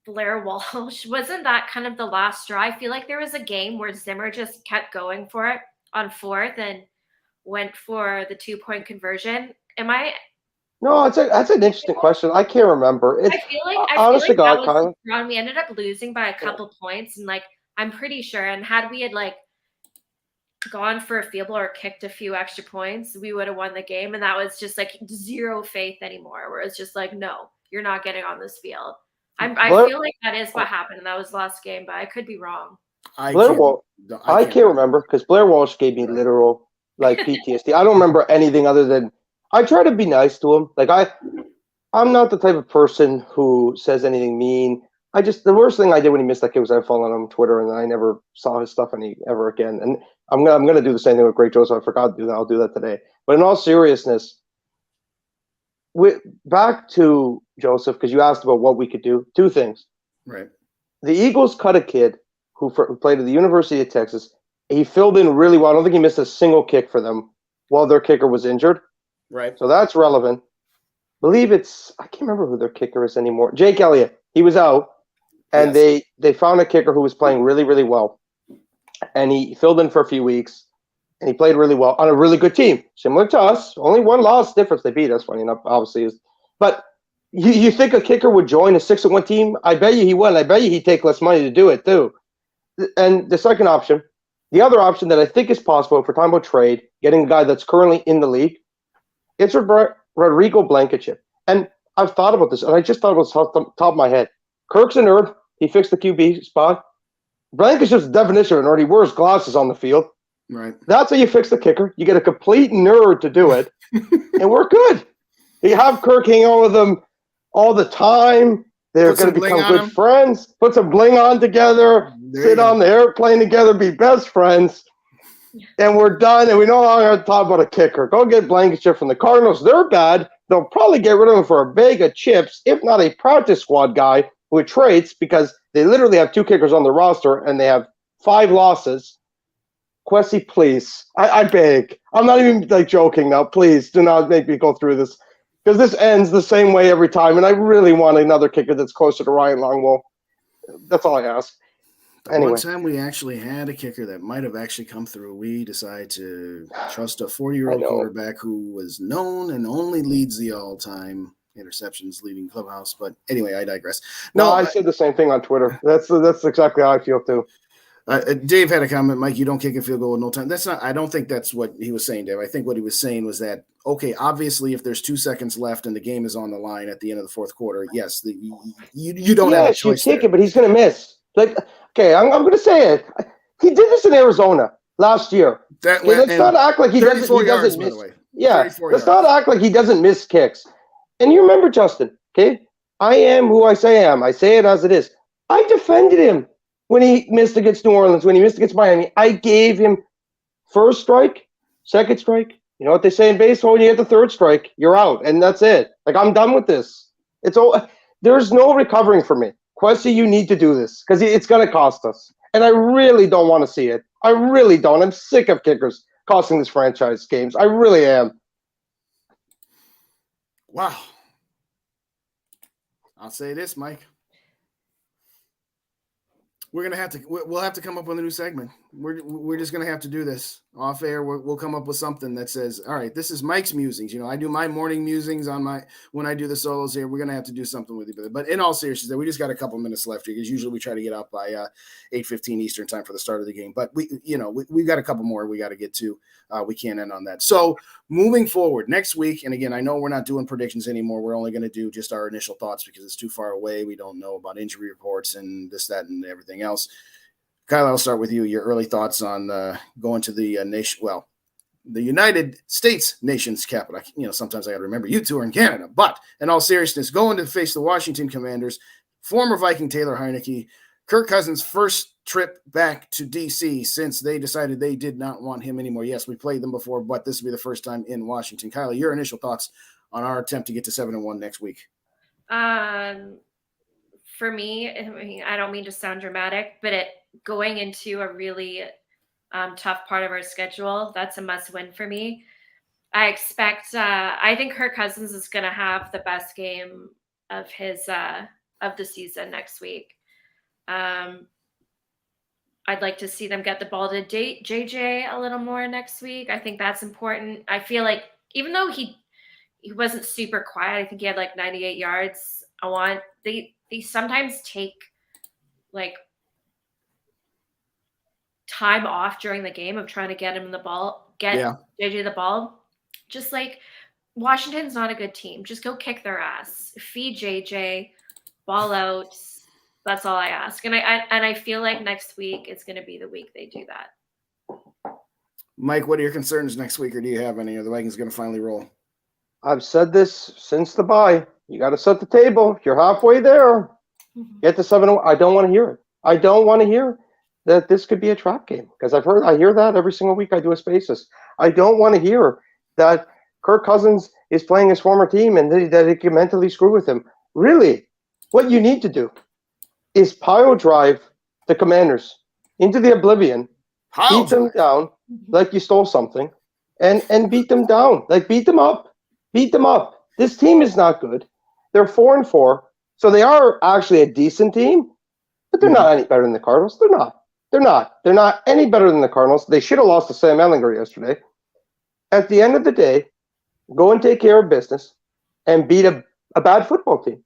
Blair Walsh? Wasn't that kind of the last straw? I feel like there was a game where Zimmer just kept going for it on 4th and went for the 2-point conversion. No, that's an interesting question. I can't remember. I feel like Kyla, we ended up losing by a couple points, and I'm pretty sure. And had we had gone for a field goal or kicked a few extra points, we would have won the game. And that was just zero faith anymore, where it's just no, you're not getting on this field. I feel like that is what happened, and that was the last game, but I could be wrong. I can't remember, because Blair Walsh gave me literal PTSD. I don't remember anything other than I try to be nice to him. I'm not the type of person who says anything mean. The worst thing I did when he missed that kick was I followed him on Twitter, and I never saw his stuff ever again. And I'm gonna do the same thing with Greg Joseph. I forgot to do that. I'll do that today. But in all seriousness, back to Joseph, because you asked about what we could do. 2 things. Right. The Eagles cut a kid who played at the University of Texas. He filled in really well. I don't think he missed a single kick for them while their kicker was injured. Right. So that's relevant. I can't remember who their kicker is anymore. Jake Elliott. He was out, and they found a kicker who was playing really, really well. And he filled in for a few weeks, and he played really well on a really good team, similar to us. Only 1 loss difference. They beat us, funny enough, obviously. But you think a kicker would join a 6-1 team? I bet you he would. I bet you he'd take less money to do it, too. And the second option, the other option that I think is possible, if we're talking about trade, getting a guy that's currently in the league, it's Rodrigo Blankenship. And I've thought about this, and I just thought about the top of my head. Kirk's a nerd. He fixed the QB spot. Blankenship's the definition of a nerd. He wears glasses on the field. Right. That's how you fix the kicker. You get a complete nerd to do it, and we're good. You have Kirk hang out with them all the time. They're going to become good friends. Put some bling on together. Sit on the airplane together. Be best friends. And we're done. And we no longer have to talk about a kicker. Go get Blankenship from the Cardinals. They're bad. They'll probably get rid of him for a bag of chips, if not a practice squad guy with traits, because they literally have 2 kickers on the roster and they have 5 losses. Kwesi, please. I beg. I'm not even joking now. Please do not make me go through this. Because this ends the same way every time, and I really want another kicker that's closer to Ryan Longwell. That's all I ask. Anyway. One time we actually had a kicker that might have actually come through. We decided to trust a 40-year-old quarterback who was known and only leads the all-time interceptions leading clubhouse. But anyway, I digress. No, I said the same thing on Twitter. That's exactly how I feel too. Dave had a comment, Mike, you don't kick a field goal with no time. That's not. I don't think that's what he was saying, Dave. I think what he was saying was that, okay, obviously if there's 2 seconds left and the game is on the line at the end of the fourth quarter, yes, you don't have a choice. You kick it, but he's going to miss. Okay, I'm going to say it. He did this in Arizona last year. Let's not act like he doesn't miss. Yeah, let's not act like he doesn't miss kicks. And you remember, Justin, okay? I am who I say I am. I say it as it is. I defended him when he missed against New Orleans, when he missed against Miami. I gave him first strike, second strike. You know what they say in baseball? When you get the third strike, you're out, and that's it. I'm done with this. There's no recovering for me. Kwesi, you need to do this because it's going to cost us. And I really don't want to see it. I really don't. I'm sick of kickers costing this franchise games. I really am. Wow. I'll say this, Mike. We'll have to come up with a new segment. We're just gonna have to do this off air. We'll come up with something that says, all right, this is Mike's musings. I do my morning musings when I do the solos here. We're gonna have to do something with it. But in all seriousness, we just got a couple minutes left here because usually we try to get out by 8:15 Eastern time for the start of the game. But we've got a couple more we got to get to. We can't end on that. So moving forward next week, and again, I know we're not doing predictions anymore. We're only going to do just our initial thoughts because it's too far away. We don't know about injury reports and this, that, and everything else. Kyla, I'll start with you. Your early thoughts on going to the the United States nation's capital. Sometimes I got to remember you two are in Canada. But in all seriousness, going to face the Washington Commanders, former Viking Taylor Heineke, Kirk Cousins' first trip back to D.C. since they decided they did not want him anymore. Yes, we played them before, but this will be the first time in Washington. Kyla, your initial thoughts on our attempt to get to 7-1 next week? For me, I don't mean to sound dramatic, but going into a really tough part of our schedule, that's a must-win for me. I think Kirk Cousins is going to have the best game of the season next week. I'd like to see them get the ball to JJ a little more next week. I think that's important. I feel like even though he wasn't super quiet, I think he had 98 yards. They sometimes take time off during the game of trying to get him JJ the ball. Just Washington's not a good team. Just go kick their ass. Feed JJ, ball out. That's all I ask. And I feel like next week it's going to be the week they do that. Mike, what are your concerns next week, or do you have any? Are the Vikings going to finally roll? I've said this since the bye. You got to set the table. You're halfway there. Get to 7-1. I don't want to hear it. I don't want to hear that this could be a trap game because I hear that every single week I do a Spaces. I don't want to hear that Kirk Cousins is playing his former team and that it can mentally screw with him. Really, what you need to do is pile drive the Commanders into the oblivion, beat them down like you stole something, and beat them down. Beat them up. Beat them up. This team is not good. They're 4-4, so they are actually a decent team, but they're not any better than the Cardinals. They're not. They're not. They're not any better than the Cardinals. They should have lost to Sam Ehlinger yesterday. At the end of the day, go and take care of business and beat a bad football team.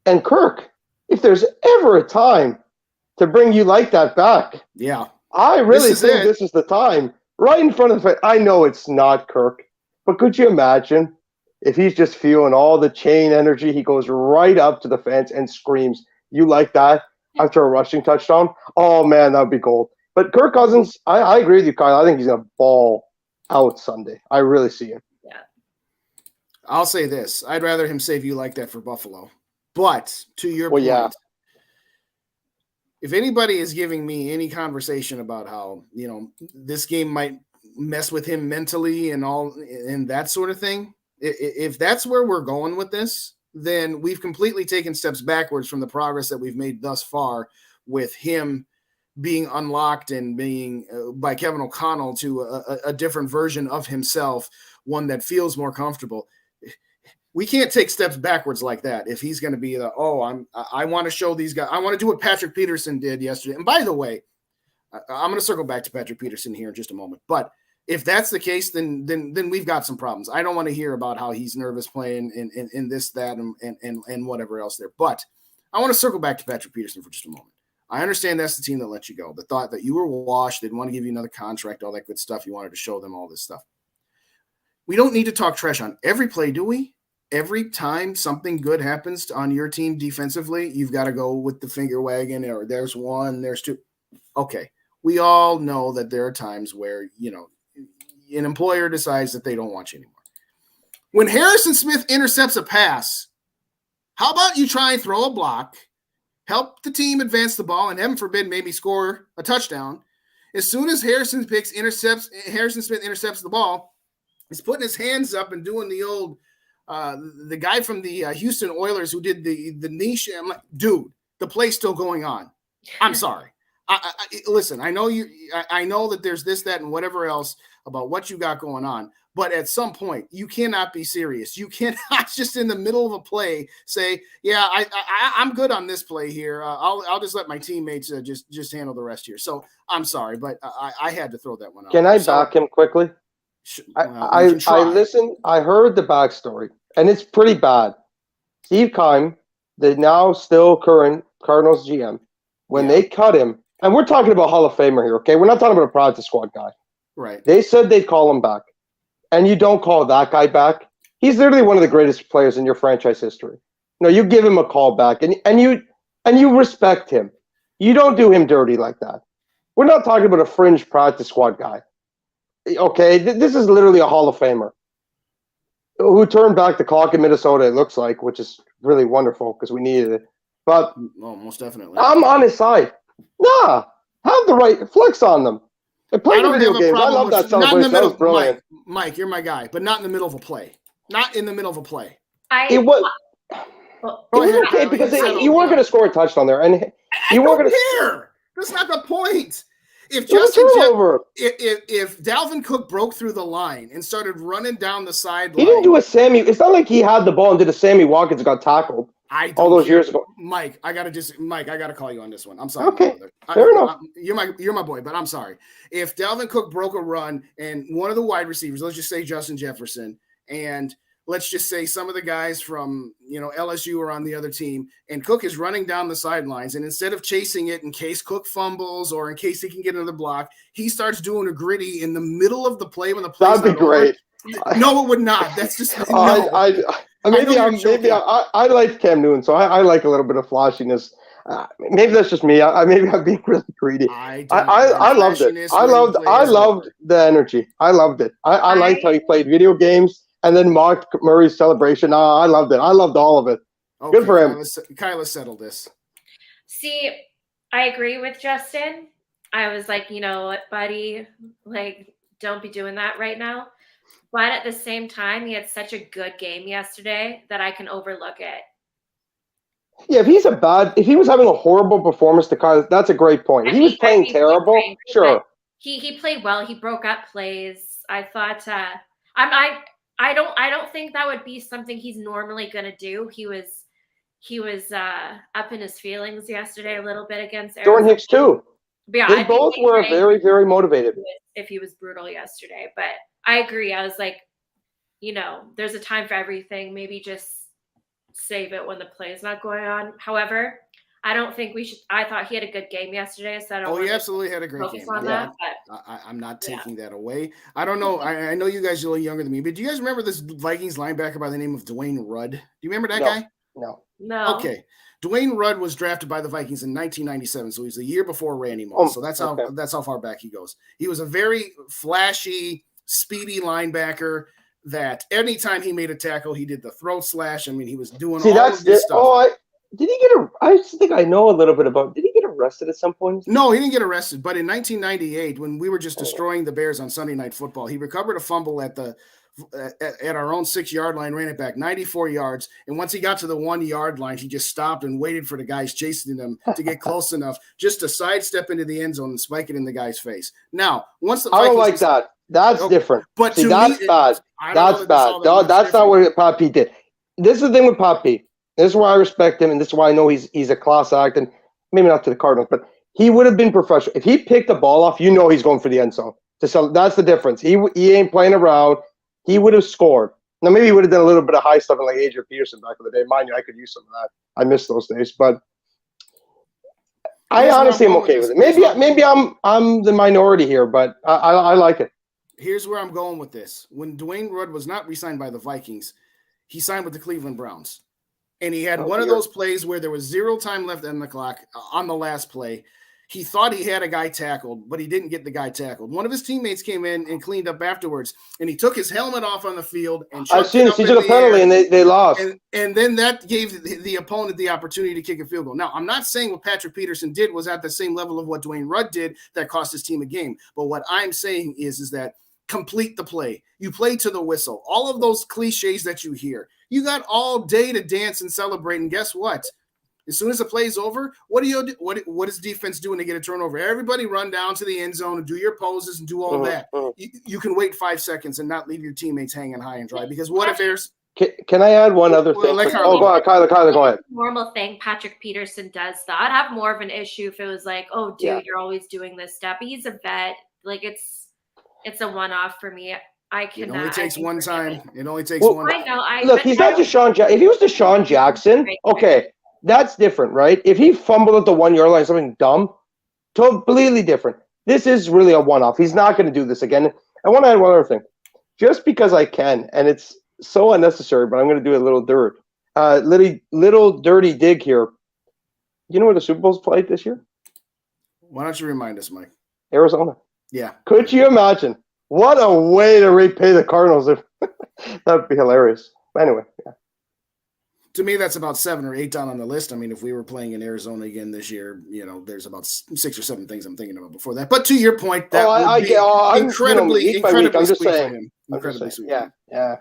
And Kirk, if there's ever a time to bring you like that back, I really think this is the time. Right in front of the I know it's not Kirk, but could you imagine if he's just feeling all the chain energy, he goes right up to the fence and screams, "You like that?" after a rushing touchdown? Oh, man, that would be gold. But Kirk Cousins, I agree with you, Kyle. I think he's going to ball out Sunday. I really see him. Yeah. I'll say this. I'd rather him save you like that for Buffalo. But to your Well, point, yeah. if anybody is giving me any conversation about how, this game might mess with him mentally and all and that sort of thing, if that's where we're going with this, then we've completely taken steps backwards from the progress that we've made thus far with him being unlocked and being by Kevin O'Connell to a different version of himself, one that feels more comfortable. We can't take steps backwards like that if he's going to be I want to show these guys. I want to do what Patrick Peterson did yesterday. And by the way, I'm going to circle back to Patrick Peterson here in just a moment. But if that's the case, then we've got some problems. I don't want to hear about how he's nervous playing in this, that, and whatever else there. But I want to circle back to Patrick Peterson for just a moment. I understand that's the team that let you go. The thought that you were washed, didn't want to give you another contract, all that good stuff. You wanted to show them all this stuff. We don't need to talk trash on every play, do we? Every time something good happens on your team defensively, you've got to go with the finger wagging, or there's one, there's two. Okay. We all know that there are times where, an employer decides that they don't want you anymore. When Harrison Smith intercepts a pass, how about you try and throw a block, help the team advance the ball, and heaven forbid maybe score a touchdown? As soon as Harrison Smith intercepts the ball, he's putting his hands up and doing the old the guy from the Houston Oilers who did the niche. I'm like, dude, the play's still going on. I'm sorry. Listen, I know I know that there's this, that, and whatever else about what you got going on. But at some point, you cannot be serious. You cannot just in the middle of a play say, "Yeah, I'm good on this play here. I'll just let my teammates just handle the rest here." So I'm sorry, but I had to throw that one out. Can I back him quickly? I listened. I heard the backstory, and it's pretty bad. Steve Keim, the now still current Cardinals GM, when they cut him, and we're talking about Hall of Famer here, okay? We're not talking about a practice squad guy. Right. They said they'd call him back, and you don't call that guy back. He's literally one of the greatest players in your franchise history. No, you give him a call back, and you respect him. You don't do him dirty like that. We're not talking about a fringe practice squad guy. Okay, this is literally a Hall of Famer who turned back the clock in Minnesota, it looks like, which is really wonderful because we needed it. But most definitely. I'm on his side. Nah, have the right flex on them. They play the video games. I love that celebration. That was brilliant. Mike, you're my guy, but not in the middle of a play. Not in the middle of a play. It was okay because you weren't going to score a touchdown there, and you weren't going to care. That's not the point. If Dalvin Cook broke through the line and started running down the sideline, he didn't do a Sammy. It's not like he had the ball and did a Sammy Watkins and got tackled all those years ago. Mike, I gotta call you on this one. I'm sorry. Okay, fair enough. You're my boy, but I'm sorry. If Dalvin Cook broke a run and one of the wide receivers, let's just say Justin Jefferson, and let's just say some of the guys from LSU are on the other team, and Cook is running down the sidelines, and instead of chasing it in case Cook fumbles or in case he can get another block, he starts doing a gritty in the middle of the play when the play. That'd be great. No, it would not. That's just I like Cam Newton, so I like a little bit of flashiness. Maybe that's just me. Maybe I'm being really greedy. I loved it. I loved the energy. I loved it. I liked how he played video games. And then mocked Murray's celebration. I loved it. I loved all of it. Okay, good for him. Kyla settled this. See, I agree with Justin. I was like, you know what, buddy? Like, don't be doing that right now. But at the same time, he had such a good game yesterday that I can overlook it. Yeah, if he was having a horrible performance to Kyla, that's a great point. He was playing terrible. Sure. He played well. He broke up plays. I thought I don't think that would be something he's normally going to do. He was up in his feelings yesterday a little bit against Arizona. Jordan Hicks too. Yeah, they both were very, very motivated. If he was brutal yesterday, but I agree. I was like, there's a time for everything. Maybe just save it when the play is not going on. However, I don't think we should. I thought he had a good game yesterday, so I don't. He absolutely had a great game. On that, but I'm not taking that away. I don't know. I know you guys are a little younger than me, but do you guys remember this Vikings linebacker by the name of Dwayne Rudd? Do you remember that guy? No. Okay. Dwayne Rudd was drafted by the Vikings in 1997, so he's a year before Randy Moss. So that's how far back he goes. He was a very flashy, speedy linebacker. that anytime he made a tackle, he did the throat slash. I mean, he was doing See, all that's of this stuff. did he get I think I know a little bit about. Did he get arrested at some point? No, he didn't get arrested. But in 1998, when we were just destroying the Bears on Sunday Night Football, he recovered a fumble at our own 6-yard line, ran it back 94 yards. And once he got to the 1-yard line, he just stopped and waited for the guys chasing him to get close enough just to sidestep into the end zone and spike it in the guy's face. Now, once the I don't like that. That's different. But see, that's bad. That's bad. That's not what Pat Pete did. This is the thing with Pat Pete. This is why I respect him, and this is why I know he's a class act, and maybe not to the Cardinals, but he would have been professional. If he picked the ball off, he's going for the end zone. That's the difference. He ain't playing around. He would have scored. Now, maybe he would have done a little bit of high stuff like Adrian Peterson back in the day. Mind you, I could use some of that. I miss those days, but I honestly am okay with it. Maybe I'm the minority here, but I like it. Here's where I'm going with this. When Dwayne Rudd was not re-signed by the Vikings, he signed with the Cleveland Browns. And he had one of those plays where there was 0 time left on the clock on the last play. He thought he had a guy tackled, but he didn't get the guy tackled. One of his teammates came in and cleaned up afterwards, and he took his helmet off on the field. And I've seen this. He took a penalty, and they lost. And then that gave the opponent the opportunity to kick a field goal. Now, I'm not saying what Patrick Peterson did was at the same level of what Dwayne Rudd did that cost his team a game. But what I'm saying is that complete the play. You play to the whistle. All of those cliches that you hear. You got all day to dance and celebrate, and guess what? As soon as the play's over, what is defense doing to get a turnover? Everybody run down to the end zone and do your poses and do all that. You can wait 5 seconds and not leave your teammates hanging high and dry, because what if there's – Can I add one other thing? Go on, Kyla, go ahead. Normal thing, Patrick Peterson does that. I'd have more of an issue if it was like, oh, dude, you're always doing this stuff. He's a vet. Like, it's a one-off for me. I cannot. It only takes one time. It only takes one. I know. Look, he's not Deshaun Jackson. If he was Deshaun Jackson, okay, that's different, right? If he fumbled at the 1-yard line, something dumb, completely different. This is really a one-off. He's not going to do this again. I want to add one other thing. Just because I can, and it's so unnecessary, but I'm going to do a little little dirty dig here. You know where the Super Bowl's played this year? Why don't you remind us, Mike? Arizona. Yeah. Could you imagine? What a way to repay the Cardinals. That'd be hilarious. Anyway, yeah. To me, that's about 7 or 8 down on the list. I mean, if we were playing in Arizona again this year, there's about 6 or 7 things I'm thinking about before that. But to your point, that would be incredibly sweet for him. Incredibly sweet. Yeah.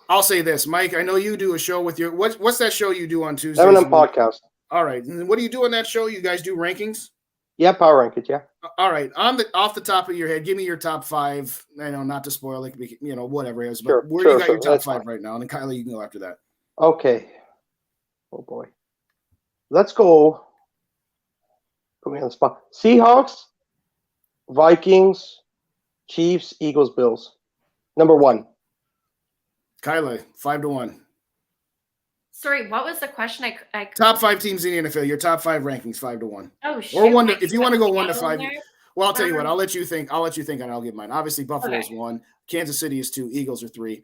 I'll say this, Mike. I know you do a show with your what's that show you do on Tuesdays? M&M podcast. All right. And what do you do on that show? You guys do rankings? Yeah, power rankings. Yeah. All right. Off the top of your head, give me your top 5. I know not to spoil it, whatever it is, but where you got your top 5 right now? And then Kyla, you can go after that. Okay. Oh boy. Let's go. Put me on the spot. Seahawks, Vikings, Chiefs, Eagles, Bills. Number 1. Kyla, 5-1. Sorry, what was the question? I top 5 teams in the NFL. Your top 5 rankings, 5-1. Oh shit! Or 1 if you want to go 1 to 5. Well, I'll tell you what. I'll let you think, and I'll give mine. Obviously, Buffalo's 1. Kansas City is 2. Eagles are 3.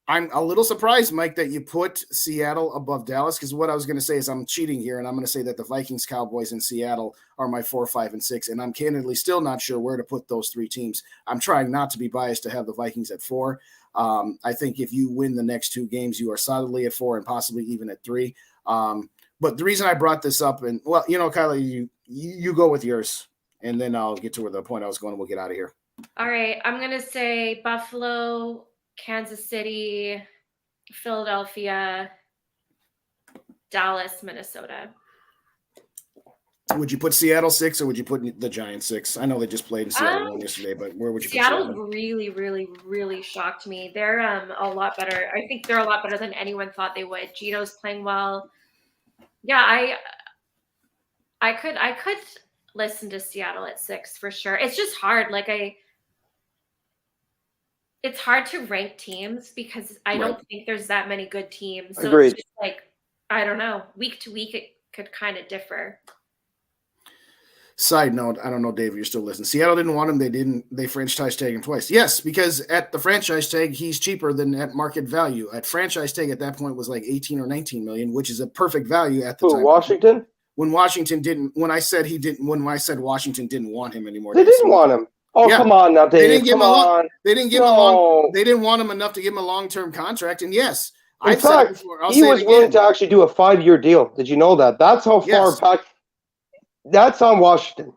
I'm a little surprised, Mike, that you put Seattle above Dallas, because what I was going to say is I'm cheating here, and I'm going to say that the Vikings, Cowboys, and Seattle are my 4, 5, and 6, and I'm candidly still not sure where to put those 3 teams. I'm trying not to be biased to have the Vikings at 4. I think if you win the next 2 games, you are solidly at 4 and possibly even at 3. But the reason I brought this up, and Kyla, you go with yours, and then I'll get to where the point I was going, and we'll get out of here. All right, I'm going to say Buffalo, Kansas City, Philadelphia, Dallas, Minnesota. Would you put Seattle 6 or would you put the Giants 6? I know they just played in Seattle yesterday, but where would you put Seattle? Seattle really, really, really shocked me. They're a lot better. I think they're a lot better than anyone thought they would. Gino's playing well. Yeah, I could listen to Seattle at 6 for sure. It's just hard. It's hard to rank teams because I don't think there's that many good teams. So Agreed. It's just I don't know. Week to week, it could kind of differ. Side note, I don't know, Dave, you're still listening. Seattle didn't want him. They franchise tag him twice. Yes, because at the franchise tag, he's cheaper than at market value. At franchise tag at that point was like 18 or 19 million, which is a perfect value at the time. Washington? When Washington didn't, when I said Washington didn't want him anymore. They didn't want him. Oh, Yeah. come on now, They Dave. didn't give Come him a on. they didn't give him a long. They didn't want him enough to give him a long-term contract. And yes, In I've said it fact, before. I'll he say it was willing again. to actually do a 5-year deal. Did you know that? That's how far Yes. back. That's on Washington.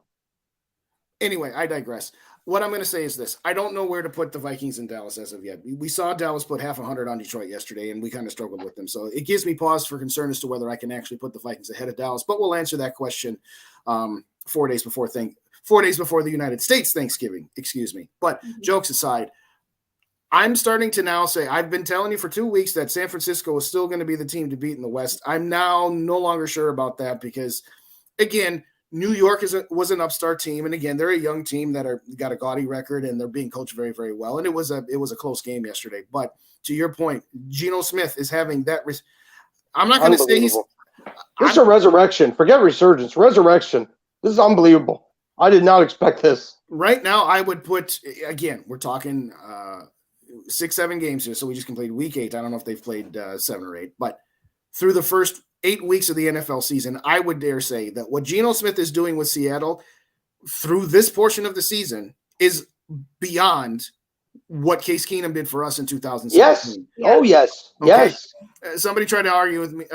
Anyway, I digress. What I'm going to say is this. I don't know where to put the Vikings in Dallas as of yet. We saw Dallas put 100 on Detroit yesterday, and we kind of struggled with them. So it gives me pause for concern as to whether I can actually put the Vikings ahead of Dallas. But we'll answer that question 4 days before the United States Thanksgiving, excuse me. But jokes aside, I'm starting to now say, I've been telling you for 2 weeks that San Francisco is still going to be the team to beat in the West. I'm now no longer sure about that because, again, New York was an upstart team, and again, they're a young team that got a gaudy record, and they're being coached very, very well. And it was a close game yesterday. But to your point, Geno Smith is having that. I'm not going to say he's just a resurrection. Forget resurgence, resurrection. This is unbelievable. I did not expect this. Right now, I would put again. We're talking 6-7 games here, so we just completed week 8. I don't know if they've played 7 or 8, but through the first 8 weeks of the NFL season, I would dare say that what Geno Smith is doing with Seattle through this portion of the season is beyond what Case Keenum did for us in 2017. Yes. Oh, yes. Okay. Yes. Somebody tried to argue with me,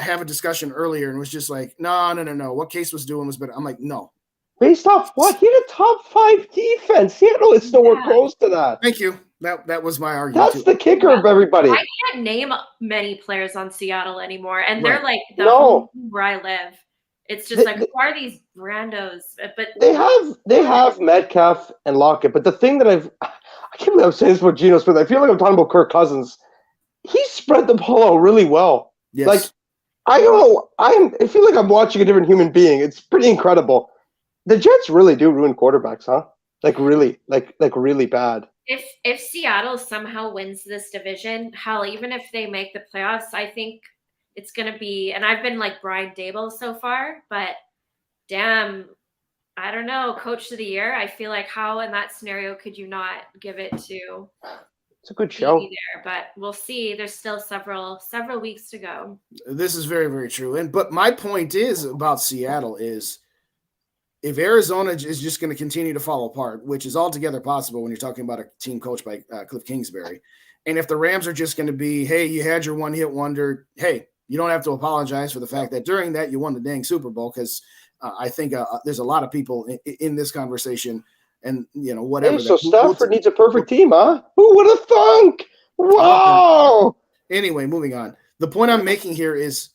have a discussion earlier, and was just like, no. What Case was doing was better. I'm like, no. Based off what? He had a top 5 defense. Seattle is nowhere close to that. Thank you. That was my argument. That's the kicker of everybody. I can't name many players on Seattle anymore, and they're like where I live. It's just who are these randos? But they have Metcalf and Lockett. But the thing that I can't believe I'm saying this about Geno Smith. I feel like I'm talking about Kirk Cousins. He spread the ball out really well. Yes. Like I don't know. I feel like I'm watching a different human being. It's pretty incredible. The Jets really do ruin quarterbacks, huh? Like really bad. If Seattle somehow wins this division, hell, even if they make the playoffs, I think it's going to be, and I've been like Brian Daboll so far, but damn, I don't know, coach of the year. I feel like how in that scenario could you not give it to? It's a good show. There, but we'll see. There's still several weeks to go. This is very, very true. But my point is about Seattle is, if Arizona is just going to continue to fall apart, which is altogether possible when you're talking about a team coached by Cliff Kingsbury, and if the Rams are just going to be, hey, you had your one-hit wonder, hey, you don't have to apologize for the fact that during that you won the dang Super Bowl, because I think there's a lot of people in this conversation and, whatever. Hey, so Stafford needs a perfect team, huh? Who would have thunk? Wow. Anyway, moving on. The point I'm making here is,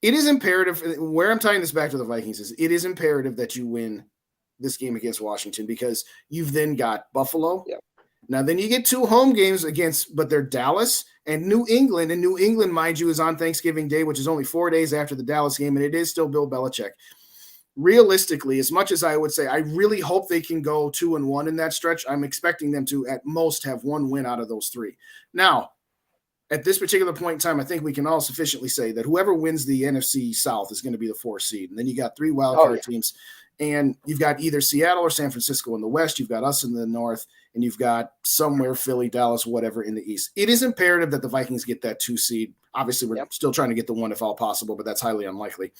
it is imperative, where I'm tying this back to the Vikings is, it is imperative that you win this game against Washington, because you've then got Buffalo. Yep. Now, then you get 2 home games but they're Dallas and New England. And New England, mind you, is on Thanksgiving Day, which is only 4 days after the Dallas game, and it is still Bill Belichick. Realistically, as much as I would say, I really hope they can go 2-1 in that stretch, I'm expecting them to at most have 1 win out of those 3. Now, at this particular point in time, I think we can all sufficiently say that whoever wins the NFC South is going to be the 4th seed. And then you got 3 wildcard teams, and you've got either Seattle or San Francisco in the West. You've got us in the North, and you've got somewhere Philly, Dallas, whatever in the East. It is imperative that the Vikings get that 2 seed. Obviously, we're still trying to get the 1 if all possible, but that's highly unlikely.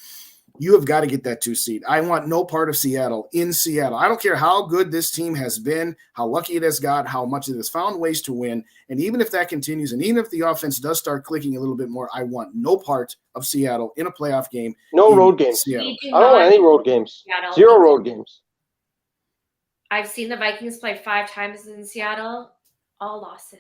You have got to get that 2 seed. I want no part of Seattle in Seattle. I don't care how good this team has been, how lucky it has got, how much it has found ways to win. And even if that continues, and even if the offense does start clicking a little bit more, I want no part of Seattle in a playoff game. No road games. I don't want any road games. Seattle. 0 road games. I've seen the Vikings play 5 times in Seattle, all losses.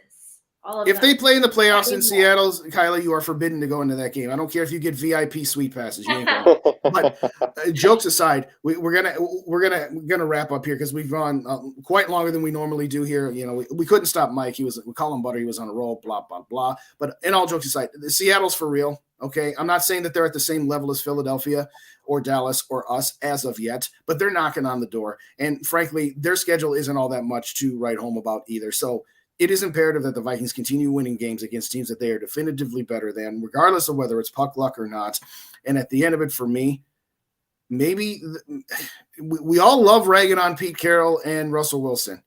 If they play in the playoffs in Seattle, Kyla, you are forbidden to go into that game. I don't care if you get VIP suite passes. You ain't going. But jokes aside, we're gonna wrap up here because we've gone quite longer than we normally do here. We couldn't stop Mike. We call him Butter. He was on a roll. Blah blah blah. But in all jokes aside, Seattle's for real. Okay, I'm not saying that they're at the same level as Philadelphia or Dallas or us as of yet, but they're knocking on the door. And frankly, their schedule isn't all that much to write home about either. So it is imperative that the Vikings continue winning games against teams that they are definitively better than, regardless of whether it's puck luck or not. And at the end of it, for me, maybe we all love ragging on Pete Carroll and Russell Wilson.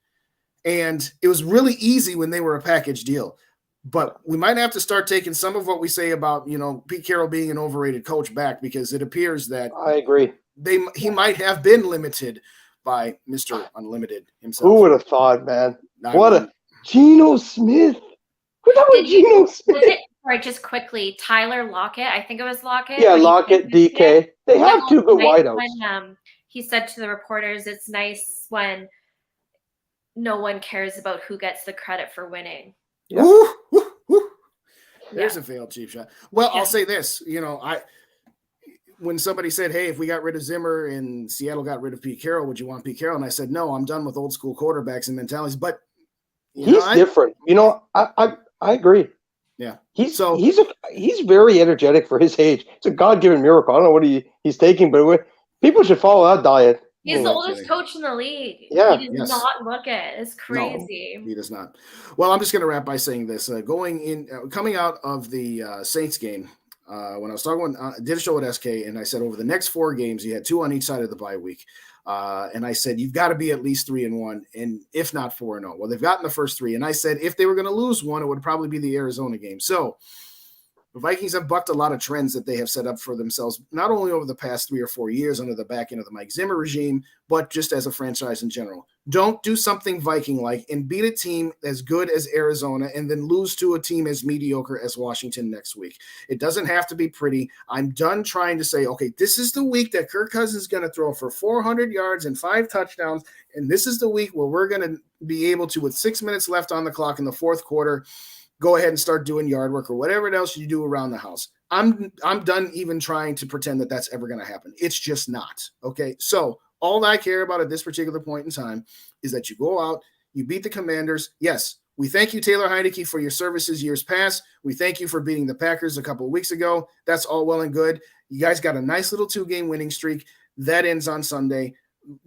And it was really easy when they were a package deal. But we might have to start taking some of what we say about, Pete Carroll being an overrated coach back, because it appears that I agree. He might have been limited by Mr. Unlimited himself. Who would have thought, man? I What mean, a Geno Smith. Who the hell was Geno Smith? Right, just quickly, Tyler Lockett. I think it was Lockett. Yeah, Lockett, DK. They have two good wideouts. When, he said to the reporters, it's nice when no one cares about who gets the credit for winning. Yeah. There's a failed cheap shot. Well, I'll say this. When somebody said, hey, if we got rid of Zimmer and Seattle got rid of Pete Carroll, would you want Pete Carroll? And I said, no, I'm done with old school quarterbacks and mentalities. But he's different. I agree. Yeah. He's very energetic for his age. It's a God-given miracle. I don't know what he's taking, but people should follow that diet. He's the oldest coach in the league. Yeah. He does not look it. It's crazy. No, he does not. Well, I'm just going to wrap by saying this. Coming out of the Saints game, when I was talking, did a show with SK, and I said over the next 4 games, you had 2 on each side of the bye week. And I said, you've got to be at least 3-1, and if not 4-0. Well, they've gotten the first 3. And I said, if they were going to lose one, it would probably be the Arizona game. So the Vikings have bucked a lot of trends that they have set up for themselves, not only over the past 3 or 4 years under the back end of the Mike Zimmer regime, but just as a franchise in general. Don't do something Viking-like and beat a team as good as Arizona and then lose to a team as mediocre as Washington next week. It doesn't have to be pretty. I'm done trying to say, okay, this is the week that Kirk Cousins is going to throw for 400 yards and 5 touchdowns, and this is the week where we're going to be able to, with 6 minutes left on the clock in the fourth quarter, go ahead and start doing yard work or whatever else you do around the house. I'm done even trying to pretend that that's ever going to happen. It's just not. Okay. So all that I care about at this particular point in time is that you go out, you beat the Commanders. Yes. We thank you, Taylor Heineke, for your services years past. We thank you for beating the Packers a couple of weeks ago. That's all well and good. You guys got a nice little 2-game winning streak. That ends on Sunday.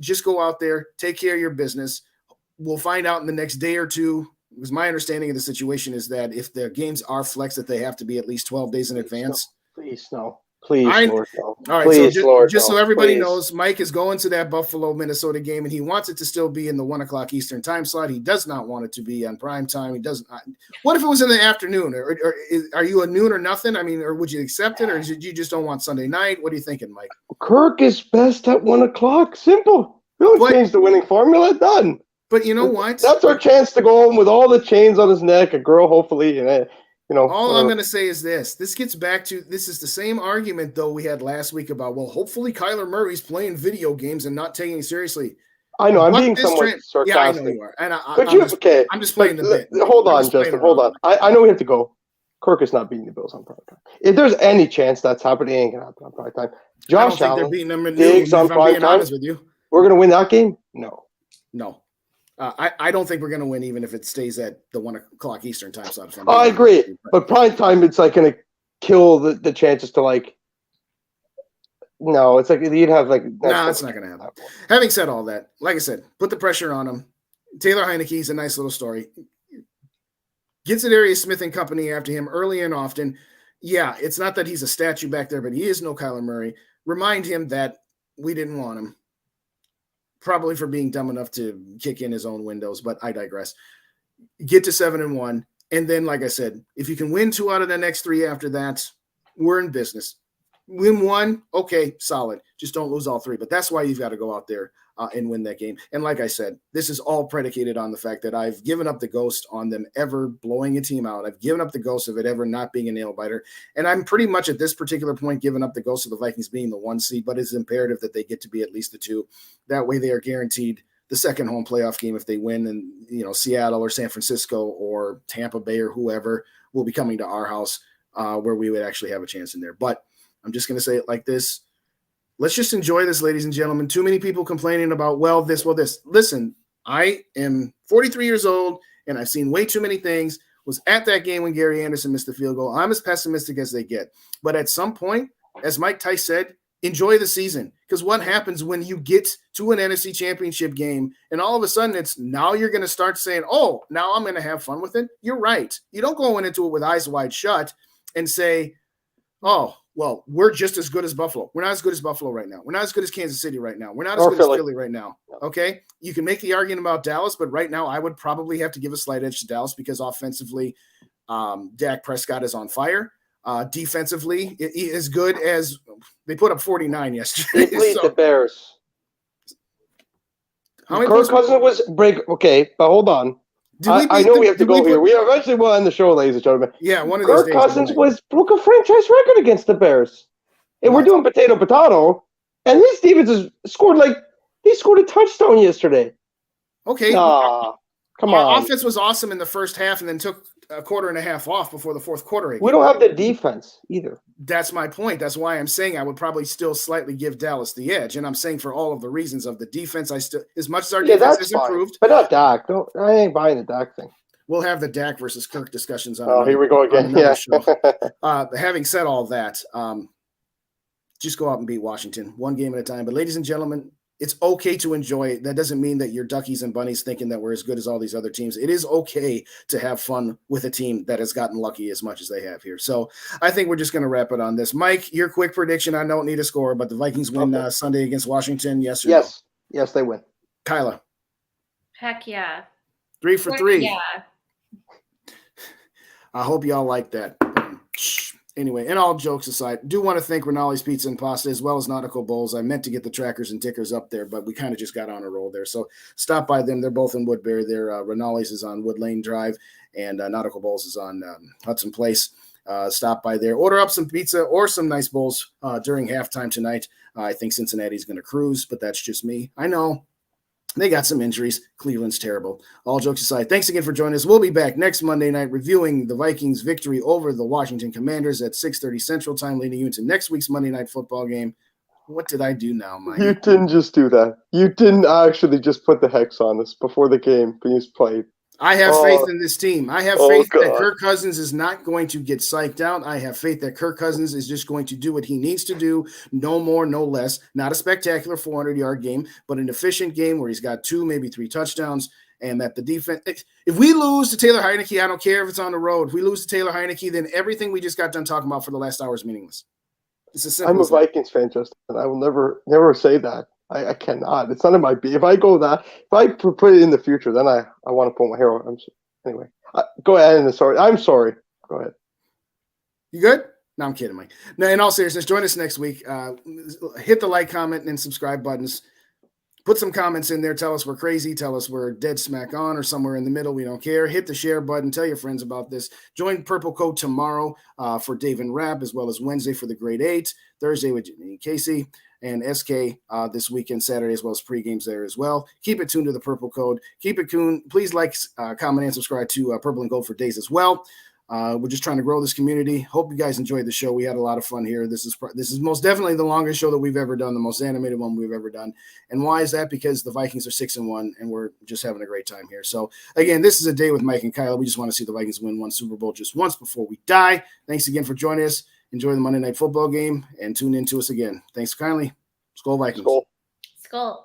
Just go out there, take care of your business. We'll find out in the next day or two. Because my understanding of the situation is that if the games are flexed, that they have to be at least 12 days in advance. Please, no. Please, Lord, no. All right, please, so Lord, just no. so everybody Please. knows, Mike is going to that Buffalo, Minnesota game, and he wants it to still be in the 1 o'clock Eastern time slot. He does not want it to be on prime time. He doesn't. What if it was in the afternoon? Or are you a noon or nothing? I mean, or would you accept it, or you just don't want Sunday night? What are you thinking, Mike? Kirk is best at 1 o'clock. Simple. Don't change the winning formula. Done. But you know what? That's our chance to go home with all the chains on his neck, a girl, hopefully, and all I'm going to say is this. This gets back to – this is the same argument, though, we had last week about, well, hopefully Kyler Murray's playing video games and not taking it seriously. I know. I'm being somewhat sarcastic. Yeah, I know you are. And I'm just playing the bit. Hold on, Justin. Hold on. I know we have to go. Kirk is not beating the Bills on prime time. If there's any chance that's happening, it ain't going to happen on prime time. Josh Allen, they're beating them in Diggs on prime time. With you. We're going to win that game? No. I don't think we're going to win even if it stays at the 1 o'clock Eastern time slot. I agree. But prime time, it's like going to kill the chances to no, it's like you'd have no, it's not going to happen. Having said all that, like I said, put the pressure on him. Taylor Heineke's a nice little story. Gets Darius Smith and company after him early and often. Yeah, it's not that he's a statue back there, but he is no Kyler Murray. Remind him that we didn't want him. Probably for being dumb enough to kick in his own windows, but I digress. Get to 7-1. And then, like I said, if you can win 2 out of the next 3 after that, we're in business. Win 1, okay, solid. Just don't lose all 3. But that's why you've got to go out there and win that game. And like I said, this is all predicated on the fact that I've given up the ghost on them ever blowing a team out. I've given up the ghost of it ever not being a nail biter. And I'm pretty much at this particular point giving up the ghost of the Vikings being the 1 seed, but it's imperative that they get to be at least the 2. That way they are guaranteed the second home playoff game if they win, and Seattle or San Francisco or Tampa Bay or whoever will be coming to our house where we would actually have a chance in there. But I'm just going to say it like this. Let's just enjoy this, ladies and gentlemen. Too many people complaining about, this. Listen, I am 43 years old, and I've seen way too many things. Was at that game when Gary Anderson missed the field goal. I'm as pessimistic as they get. But at some point, as Mike Tice said, enjoy the season. Because what happens when you get to an NFC championship game, and all of a sudden it's now you're going to start saying, oh, now I'm going to have fun with it? You're right. You don't go into it with eyes wide shut and say, oh, well, we're just as good as Buffalo. We're not as good as Buffalo right now. We're not as good as Kansas City right now. We're not as good as Philly right now. Okay? You can make the argument about Dallas, but right now I would probably have to give a slight edge to Dallas because offensively, Dak Prescott is on fire. Defensively, as good as they put up 49 yesterday. They played the Bears. How many Kirk Cousins was break. Okay, but hold on. I know we have to go here. We eventually will end the show, ladies and gentlemen. Yeah, one of Kirk these days. Cousins broke a franchise record against the Bears. And we're doing potato. And his defense has scored he scored a touchdown yesterday. Okay. Come on. Offense was awesome in the first half and then took a quarter and a half off before the fourth quarter. Again. We don't have the defense either. That's my point. That's why I'm saying I would probably still slightly give Dallas the edge. And I'm saying for all of the reasons of the defense, as much as our defense has improved. But not Dak. I ain't buying the Dak thing. We'll have the Dak versus Kirk discussions on here we go again. Yeah. Having said all that, just go out and beat Washington one game at a time. But ladies and gentlemen, it's okay to enjoy it. That doesn't mean that you're duckies and bunnies thinking that we're as good as all these other teams. It is okay to have fun with a team that has gotten lucky as much as they have here. So I think we're just going to wrap it on this. Mike, your quick prediction. I don't need a score, but the Vikings win Sunday against Washington. Yes or no? Yes, they win. Kyla. Heck yeah. 3 for 3. Yeah. I hope y'all like that. Anyway, and all jokes aside, do want to thank Rinaldi's Pizza and Pasta as well as Nautical Bowls. I meant to get the trackers and tickers up there, but we kind of just got on a roll there. So stop by them. They're both in Woodbury. Rinaldi's is on Wood Lane Drive, and Nautical Bowls is on Hudson Place. Stop by there. Order up some pizza or some nice bowls during halftime tonight. I think Cincinnati's going to cruise, but that's just me. I know. They got some injuries. Cleveland's terrible. All jokes aside, thanks again for joining us. We'll be back next Monday night reviewing the Vikings' victory over the Washington Commanders at 6:30 Central Time, leading you into next week's Monday Night Football game. What did I do now, Mike? You didn't just do that. You didn't actually just put the hex on us before the game being played. I have faith in this team. I have faith that Kirk Cousins is not going to get psyched out. I have faith that Kirk Cousins is just going to do what he needs to do, no more, no less. Not a spectacular 400-yard game, but an efficient game where he's got 2, maybe 3 touchdowns, and that the defense – if we lose to Taylor Heineke, I don't care if it's on the road. If we lose to Taylor Heineke, then everything we just got done talking about for the last hour is meaningless. It's as simple I'm a Vikings fan, Justin. I will never say that. I cannot. It's none of my beat. If I put it in the future, then I want to pull my hair out. Anyway, go ahead and sorry. I'm sorry. Go ahead. You good? No, I'm kidding, Mike. No, in all seriousness, join us next week. Hit the like, comment, and subscribe buttons. Put some comments in there. Tell us we're crazy. Tell us we're dead smack on or somewhere in the middle. We don't care. Hit the share button. Tell your friends about this. Join Purple Coat tomorrow for Dave and Rap, as well as Wednesday for the Grade 8, Thursday with Casey and SK this weekend, Saturday, as well as pre-games there as well. Keep it tuned to the Purple Code. Keep it tuned. Please like, comment, and subscribe to Purple and Gold for Days as well. We're just trying to grow this community. Hope you guys enjoyed the show. We had a lot of fun here. This is most definitely the longest show that we've ever done, the most animated one we've ever done. And why is that? Because the Vikings are 6-1, and we're just having a great time here. So, again, this is a day with Mike and Kyla. We just want to see the Vikings win one Super Bowl just once before we die. Thanks again for joining us. Enjoy the Monday Night Football game, and tune in to us again. Thanks kindly. Skol Vikings. Skol. Skol.